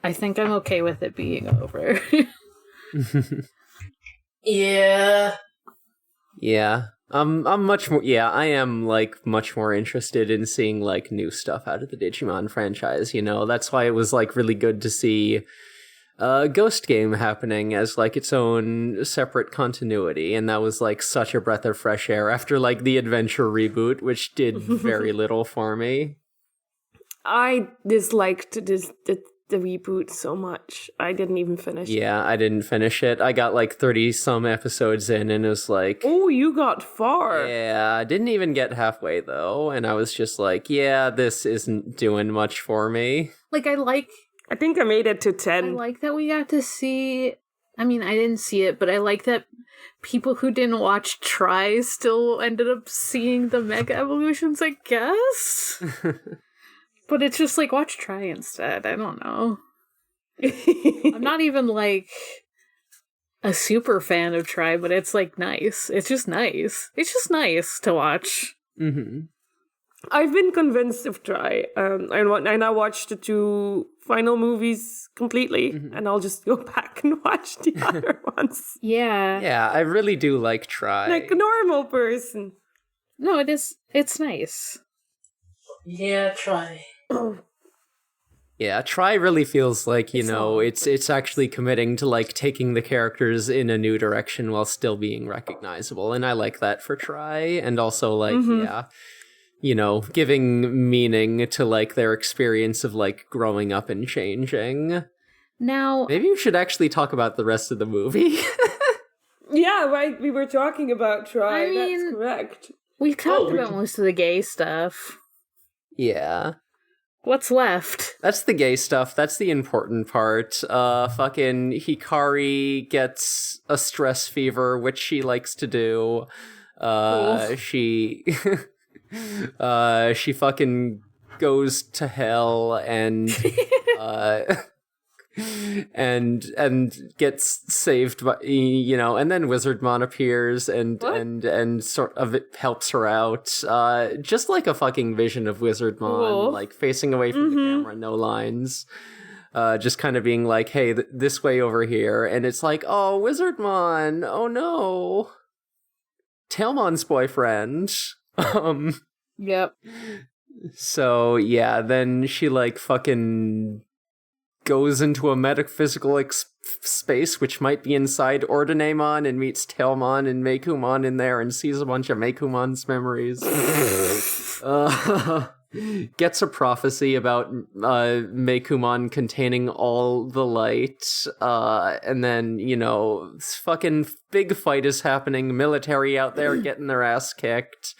I think I'm okay with it being over. Yeah. Yeah. I'm much more. Yeah, I am like much more interested in seeing like new stuff out of the Digimon franchise. You know, that's why it was like really good to see Ghost Game happening as like its own separate continuity, and that was like such a breath of fresh air after like the Adventure reboot, which did very little for me. I disliked the reboot so much. I didn't even finish it. Yeah, I didn't finish it. I got like 30 some episodes in, and it was like, Oh, you got far. yeah, I didn't even get halfway though, and I was just like, yeah, this isn't doing much for me. Like, I think I made it to 10. I like that we got to see. I mean, I didn't see it, but I like that people who didn't watch Try still ended up seeing the Mega Evolutions, I guess. But it's just like, watch Try instead. I don't know. I'm not even like a super fan of Try, but it's like nice. It's just nice. It's just nice to watch. Mm-hmm. I've been convinced of Try. I now watched the 2 final movies completely, and I'll just go back and watch the other ones. Yeah. Yeah, I really do like Try. Like a normal person. No, it is. It's nice. Yeah, Try. Yeah, Try really feels like, you It's know, all- it's actually committing to like taking the characters in a new direction while still being recognizable, and I like that for Try, and also like, yeah, you know, giving meaning to like their experience of like growing up and changing. Now, Maybe we should actually talk about the rest of the movie. Yeah, right. We were talking about Try. I mean- That's correct. we've talked we about can- most of the gay stuff. Yeah. What's left? That's the gay stuff. That's the important part. Fucking Hikari gets a stress fever, which she likes to do. Cool. She she fucking goes to hell and and gets saved by, you know, and then Wizardmon appears and What? and sort of it helps her out, just like a fucking vision of Wizardmon, Cool. like facing away from the camera, no lines, just kind of being like, hey, this way over here, and it's like, oh, Wizardmon, oh no, Tailmon's boyfriend. Yep. So yeah, then she like fucking goes into a metaphysical space, which might be inside Ordinamon, and meets Tailmon and Meikumon in there, and sees a bunch of Meikumon's memories. Gets a prophecy about Meikumon containing all the light, and then, you know, this fucking big fight is happening, military out there getting their ass kicked.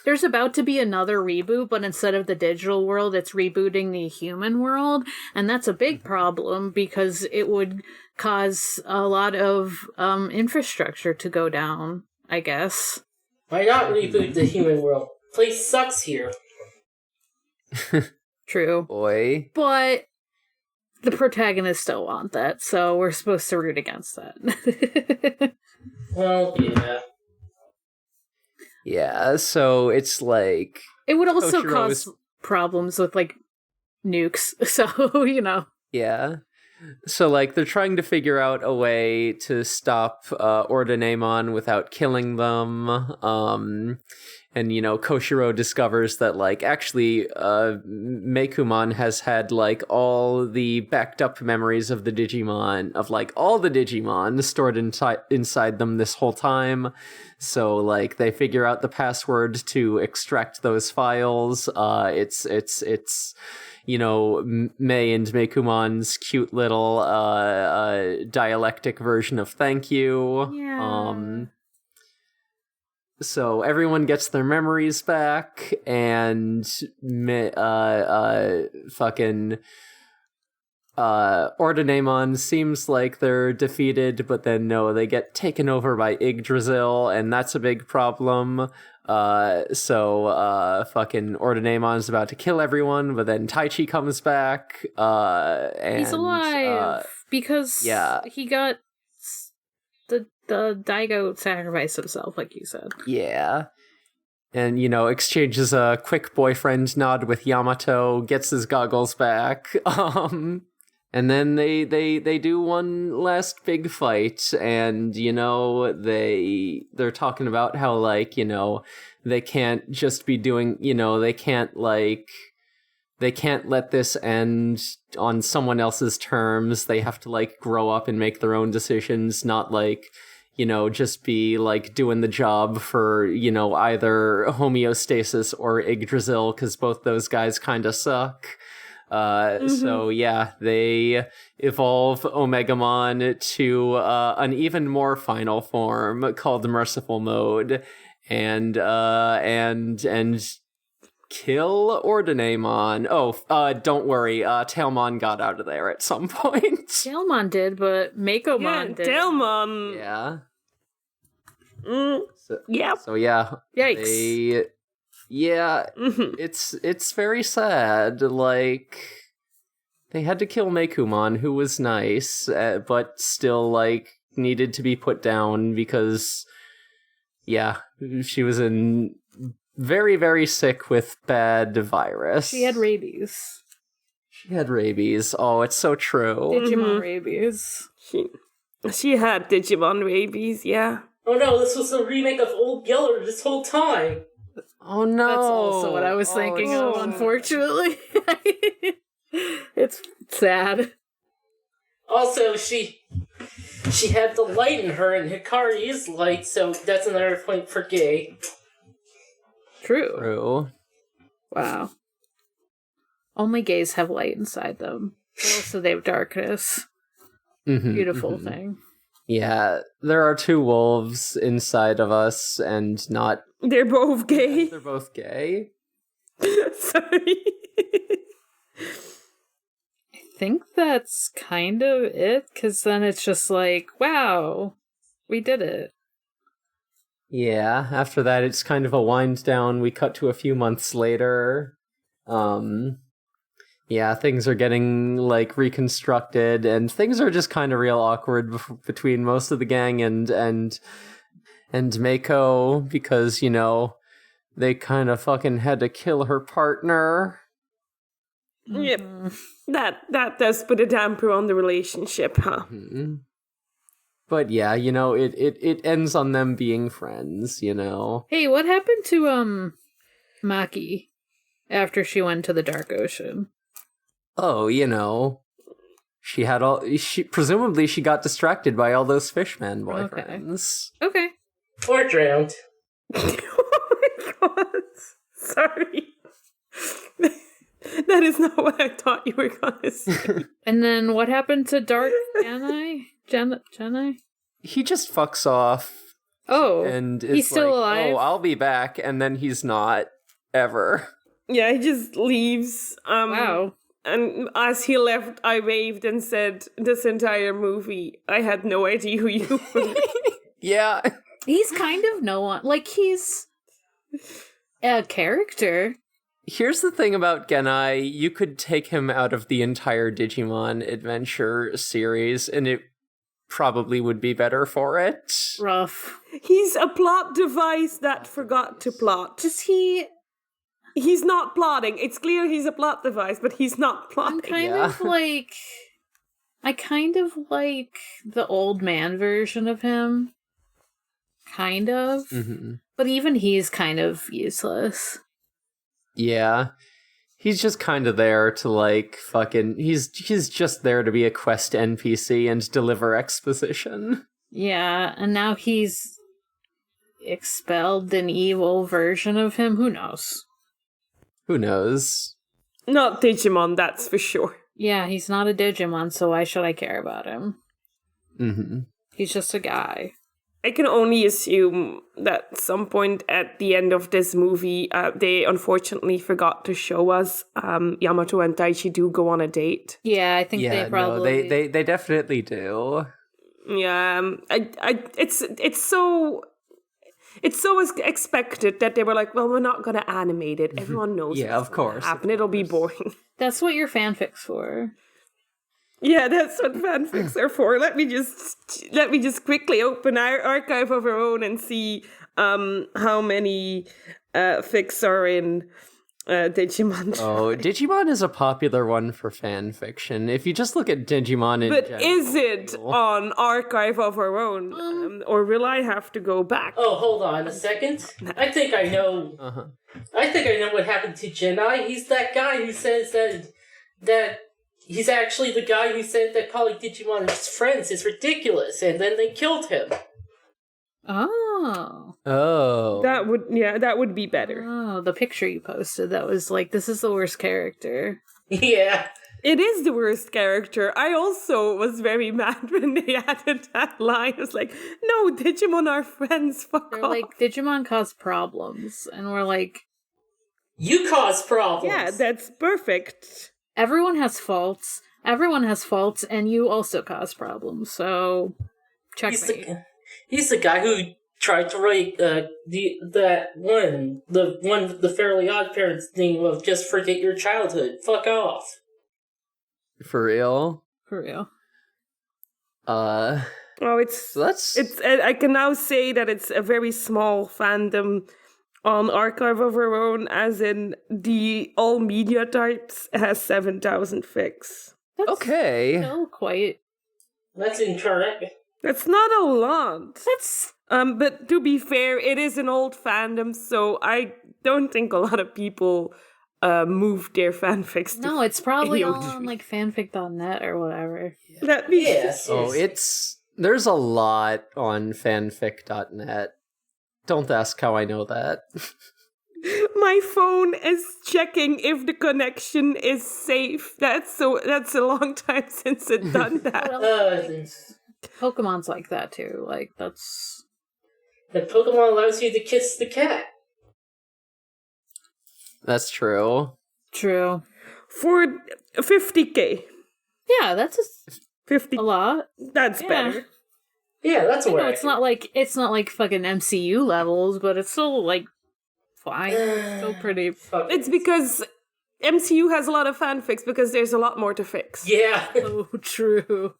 There's about to be another reboot, but instead of the digital world, it's rebooting the human world. And that's a big problem because it would cause a lot of infrastructure to go down, I guess. Why not reboot the human world? Place sucks here. True. Boy. But the protagonists still want that, so we're supposed to root against that. Well, yeah. Yeah, so it's like, It would also Koshiro cause is- problems with, like, nukes, so, you know. yeah. So, like, they're trying to figure out a way to stop Ordinamon without killing them. And, you know, Koshiro discovers that, like, actually, Meikumon has had, like, all the backed up memories of the Digimon, of, like, all the Digimon stored inside them this whole time. So, like, they figure out the password to extract those files. It's you know, Mei and Meikumon's cute little dialectic version of thank you. Yeah. So everyone gets their memories back, and fucking Ordinamon seems like they're defeated, but then no, they get taken over by Yggdrasil, and that's a big problem. So fucking Ordinamon's about to kill everyone, but then Taichi comes back, and He's alive because yeah. he got the Daigo sacrificed himself, like you said. Yeah. And, you know, exchanges a quick boyfriend nod with Yamato, gets his goggles back. And then they do one last big fight, and they're talking about how they can't just be doing they can't let this end on someone else's terms. They have to grow up and make their own decisions, not just be doing the job for either homeostasis or Yggdrasil, because both those guys kind of suck. So yeah, they evolve Omegamon to an even more final form called Merciful Mode, and kill Ordinamon. Don't worry, Tailmon got out of there at some point. Tailmon did, but Makomon did. Tailmon. Yeah. Yeah. So yeah. Yikes. It's very sad. They had to kill Mekumon, who was nice, but still needed to be put down because she was very, very sick with bad virus. She had rabies. Oh, it's so true. Digimon rabies. She had Digimon rabies, yeah. Oh no, this was a remake of Old Yeller this whole time. Oh no. That's also what I was thinking of, unfortunately. It's sad. Also, she had the light in her, and Hikari is light, so that's another point for gay. True. Wow. Only gays have light inside them. Also, they have darkness. Beautiful thing. Yeah, there are two wolves inside of us, and not... They're both gay. They're both gay. Sorry. I think that's kind of it, because then it's just wow, we did it. Yeah, after that it's kind of a wind down. We cut to a few months later. Things are getting reconstructed, and things are just kind of real awkward between most of the gang and Mako, because they kind of fucking had to kill her partner. Yep. That does put a damper on the relationship, huh? But yeah, it ends on them being friends, Hey, what happened to Maki after she went to the Dark Ocean? Oh, presumably she got distracted by all those fishman boyfriends. Okay. Or drowned. Oh my god. Sorry. That is not what I thought you were gonna say. And then what happened to Dark Genai? He just fucks off. Oh, and he's still alive? Oh, I'll be back, and then he's not, ever. Yeah, he just leaves. Wow. And as he left, I waved and said, this entire movie, I had no idea who you were. Yeah. He's kind of no one. He's a character. Here's the thing about Genai. You could take him out of the entire Digimon Adventure series, and it probably would be better for it. Rough. He's a plot device that forgot to plot. He's not plotting. It's clear he's a plot device, but he's not plotting. I kind of like the old man version of him. Kind of. But even he's kind of useless. Yeah. He's just kind of there to he's just there to be a quest NPC and deliver exposition. Yeah, and now he's expelled an evil version of him. Who knows? Not Digimon, that's for sure. Yeah, he's not a Digimon, so why should I care about him? He's just a guy. I can only assume that at some point at the end of this movie, they unfortunately forgot to show us Yamato and Taichi do go on a date. Yeah, I think they probably... No, they definitely do. Yeah, it's so expected that they were like, well, we're not going to animate it. Everyone knows yeah, of course. Happen. It'll be boring. That's what your fanfic's for. Yeah, that's what fanfics are for. Let me just quickly open our archive of our own and see how many fics are in Digimon. Oh, Digimon is a popular one for fan fiction. If you just look at Digimon in But general, is it on Archive of Our Own? Or will I have to go back? Oh, hold on a second. I think I know. Uh-huh. I think I know what happened to Jedi. He's that guy who says that he's actually the guy who said that calling Digimon his friends is ridiculous, and then they killed him. Oh. Oh. That would be better. Oh, the picture you posted, that was like, this is the worst character. Yeah. It is the worst character. I also was very mad when they added that line. I was like, no, Digimon are friends, fuck They're off. like, Digimon cause problems. And we're like, You cause problems. Yeah, that's perfect. everyone has faults. Everyone has faults, and you also cause problems. So, checkmate. He's the guy who tried to write the Fairly Odd Parents thing of just forget your childhood. Fuck off. For real? For real. Oh, it's I can now say that it's a very small fandom on Archive of Our Own, as in the all media types has 7,000 fics. That's Okay. still quite... That's incorrect. That's not a lot. That's... But to be fair, it is an old fandom, so I don't think a lot of people moved their fanfics to No, it's probably all AOG. on, like, fanfic.net or whatever. That be Yes. Oh, there's a lot on fanfic.net. Don't ask how I know that. My phone is checking if the connection is safe. That's a long time since it's done that. Pokemon's like that, too. Like, that's... And Pokemon allows you to kiss the cat. That's true. True. For 50k. Yeah, that's 50. a lot. That's Yeah. better. Yeah, that's You what know, it's not like fucking MCU levels, but it's still, like, fine. It's still pretty... Fuck It's it. because MCU has a lot of fanfics because there's a lot more to fix. Yeah. Oh, true.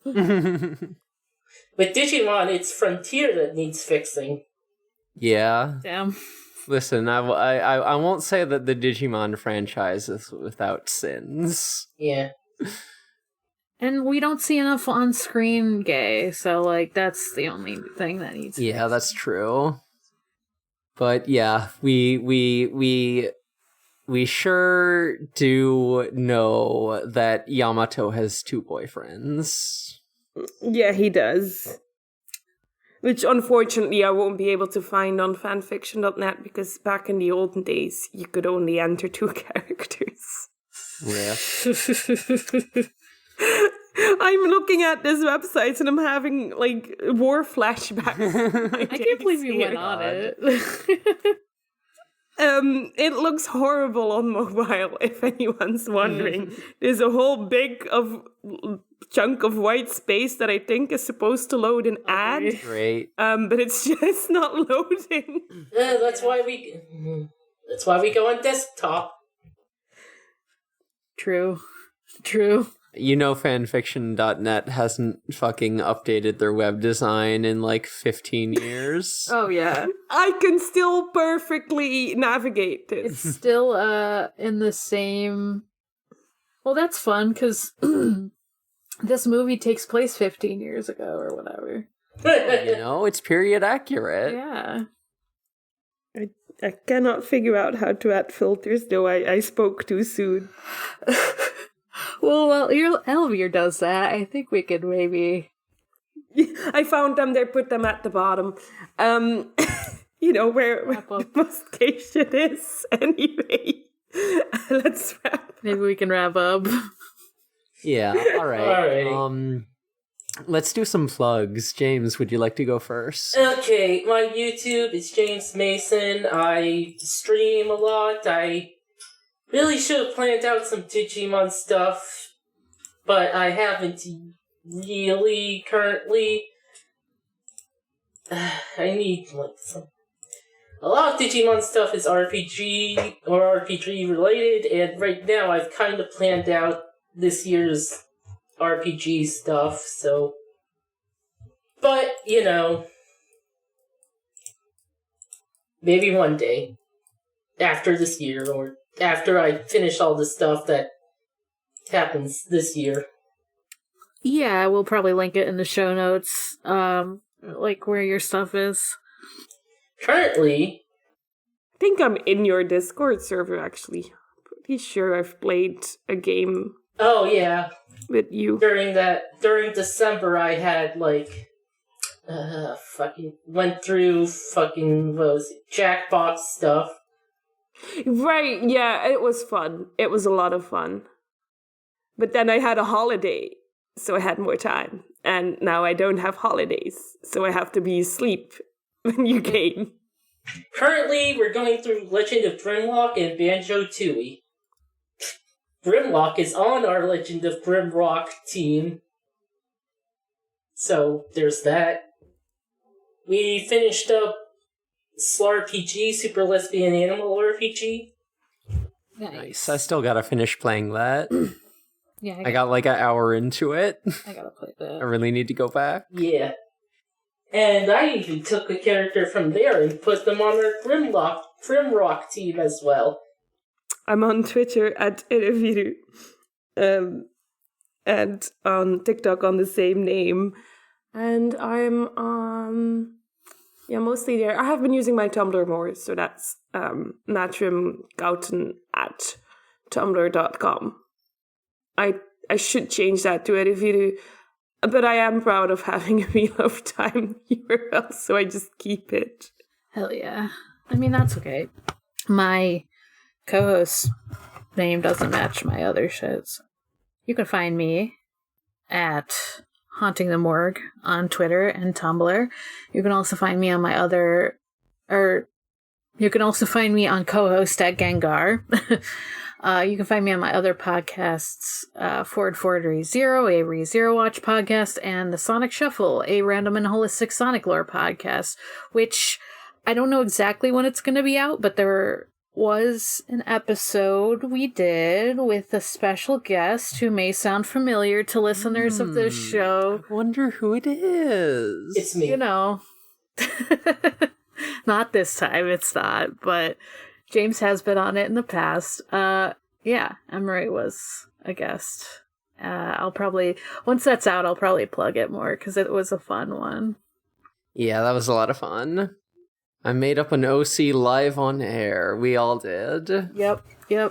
With Digimon, it's Frontier that needs fixing. Yeah. Damn. Listen, I won't say that the Digimon franchise is without sins. Yeah. And we don't see enough on-screen gay, so, like, that's the only thing that needs Yeah, that's true. But yeah, we sure do know that Yamato has 2 boyfriends. Yeah, he does. Which, unfortunately, I won't be able to find on fanfiction.net because back in the olden days, you could only enter 2 characters. Rip. I'm looking at this website and I'm having, like, war flashbacks. I can't believe you went on it. It looks horrible on mobile, if anyone's wondering. There's a whole big chunk of white space that I think is supposed to load an ad. Great. But it's just not loading. Yeah, that's why we go on desktop. True. You know fanfiction.net hasn't fucking updated their web design in like 15 years. Oh, yeah. I can still perfectly navigate It's this. still, in the same... Well, that's fun, because this movie takes place 15 years ago, or whatever. You know, it's period accurate. Yeah. I cannot figure out how to add filters, though I spoke too soon. Well, your Elvier does that. I think we could maybe... I found them there, put them at the bottom. You know, where the most gay shit is. Anyway, let's wrap. Maybe we can wrap up. Yeah, alright. Let's do some plugs. James, would you like to go first? Okay, my YouTube is James Mason. I stream a lot. I really should have planned out some Digimon stuff, but I haven't really currently. I need some. A lot of Digimon stuff is RPG or RPG related, and right now I've kind of planned out this year's RPG stuff, so. But, you know. Maybe one day. After this year, or after I finish all the stuff that happens this year. Yeah, we'll probably link it in the show notes, like where your stuff is. Currently, I think I'm in your Discord server, actually. Pretty sure I've played a game oh yeah, with you. during December, I had went through fucking what was it, Jackbox stuff. Right, yeah, it was fun. It was a lot of fun. But then I had a holiday, so I had more time. And now I don't have holidays, so I have to be asleep when you game. Currently, we're going through Legend of Grimlock and Banjo-Tooie. Grimlock is on our Legend of Grimrock team. So, there's that. We finished up SLARPG, Super Lesbian Animal RPG. Nice. I still gotta finish playing that. Yeah, I got like an hour into it. I gotta play that. I really need to go back. Yeah. And I even took a character from there and put them on our Grimrock team as well. I'm on Twitter at Ereviru, and on TikTok on the same name. And I'm mostly there. I have been using my Tumblr more, so that's matrimgouten at tumblr.com. I should change that to Ereviru, but I am proud of having a Wheel of Time URL, so I just keep it. Hell yeah. I mean, that's okay. My co-host name doesn't match my other shits. You can find me at Haunting the Morgue on Twitter and Tumblr. You can also find me on you can also find me on co-host at Gengar. You can find me on my other podcasts, Forward Re-Zero, a Re-Zero Watch podcast, and the Sonic Shuffle, a random and holistic Sonic lore podcast, which I don't know exactly when it's going to be out, but there was an episode we did with a special guest who may sound familiar to listeners of this show. I wonder who it is. It's me. You know. Not this time, it's not, but James has been on it in the past. Yeah, Emery was a guest. I'll probably, once that's out, I'll probably plug it more, because it was a fun one. Yeah, that was a lot of fun. I made up an OC live on air. We all did. Yep. I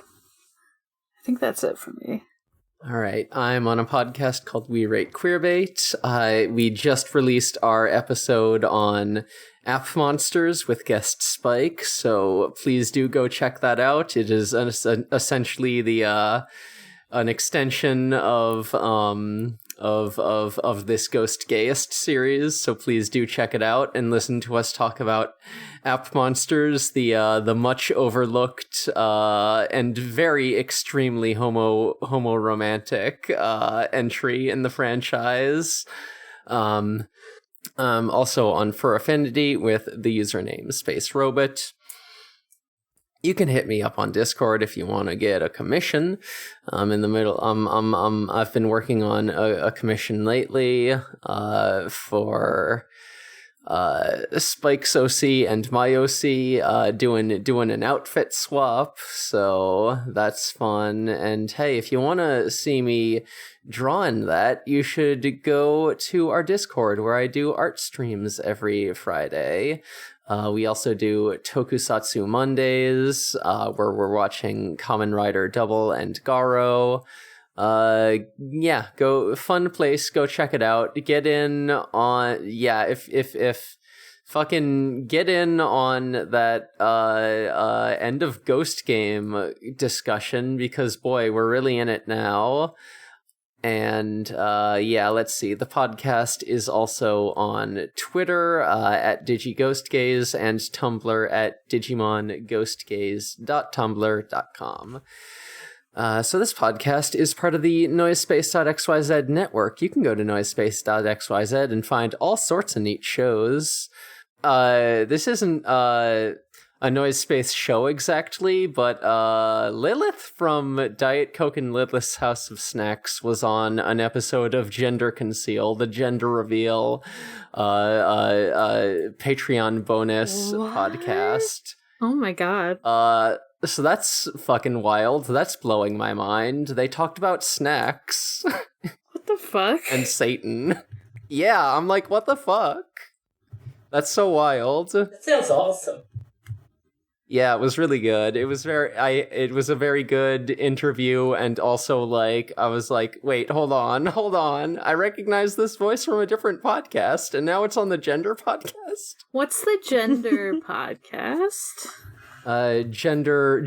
think that's it for me. All right, I'm on a podcast called We Rate Queerbait. We just released our episode on app monsters with guest Spike, so please do go check that out. It is essentially the an extension of this Ghost Gayest series, so please do check it out and listen to us talk about app monsters, the much overlooked and very extremely homo-romantic entry in the franchise. Also on Fur Affinity with the username Space Robot. You can hit me up on Discord if you want to get a commission. In the middle, I've been working on a commission lately for Spike's OC and my OC, doing an outfit swap, so that's fun. And hey, if you want to see me drawing that, you should go to our Discord where I do art streams every Friday. We also do Tokusatsu Mondays, where we're watching Kamen Rider Double and Garo. Yeah, fun place, go check it out. Get in on, if fucking get in on that, end of Ghost game discussion, because boy, we're really in it now. And, let's see. The podcast is also on Twitter, at DigiGhostGaze, and Tumblr at DigimonGhostGaze.tumblr.com. So this podcast is part of the Noisespace.xyz network. You can go to Noisespace.xyz and find all sorts of neat shows. This isn't a Noise Space show exactly, but Lilith from Diet Coke and Lilith's House of Snacks was on an episode of Gender Conceal, the gender reveal Patreon bonus podcast. Oh my god. So that's fucking wild. That's blowing my mind. They talked about snacks What the fuck? and Satan. Yeah, I'm like, what the fuck? That's so wild. That sounds awesome. Yeah, it was really good. It was it was a very good interview, and also like I was like, wait, hold on. I recognize this voice from a different podcast, and now it's on the gender podcast. What's the gender podcast? Gender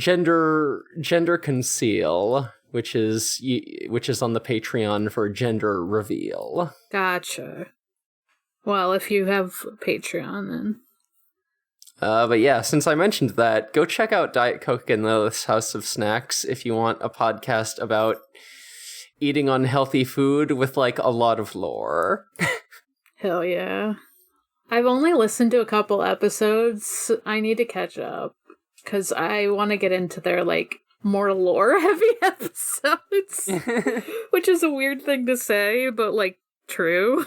Conceal, which is on the Patreon for Gender Reveal. Gotcha. Well, if you have Patreon, then. But yeah, since I mentioned that, go check out Diet Coke and the House of Snacks if you want a podcast about eating unhealthy food with like a lot of lore. Hell yeah. I've only listened to a couple episodes. I need to catch up because I want to get into their like more lore heavy episodes, which is a weird thing to say, but like true.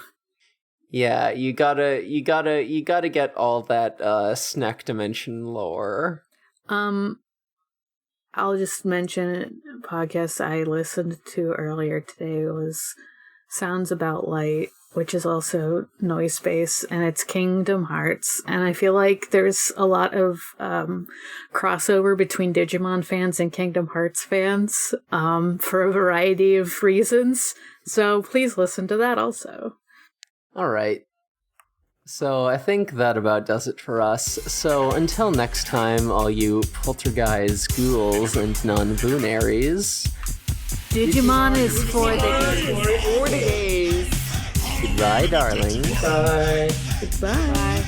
Yeah, you gotta get all that snack dimension lore. I'll just mention a podcast I listened to earlier today was Sounds About Light, which is also noise space, and it's Kingdom Hearts. And I feel like there's a lot of crossover between Digimon fans and Kingdom Hearts fans for a variety of reasons. So please listen to that also. All right. So I think that about does it for us. So until next time, all you poltergeists, ghouls, and non-boonaries. Digimon is for the gays. Goodbye, darling. Bye. Goodbye.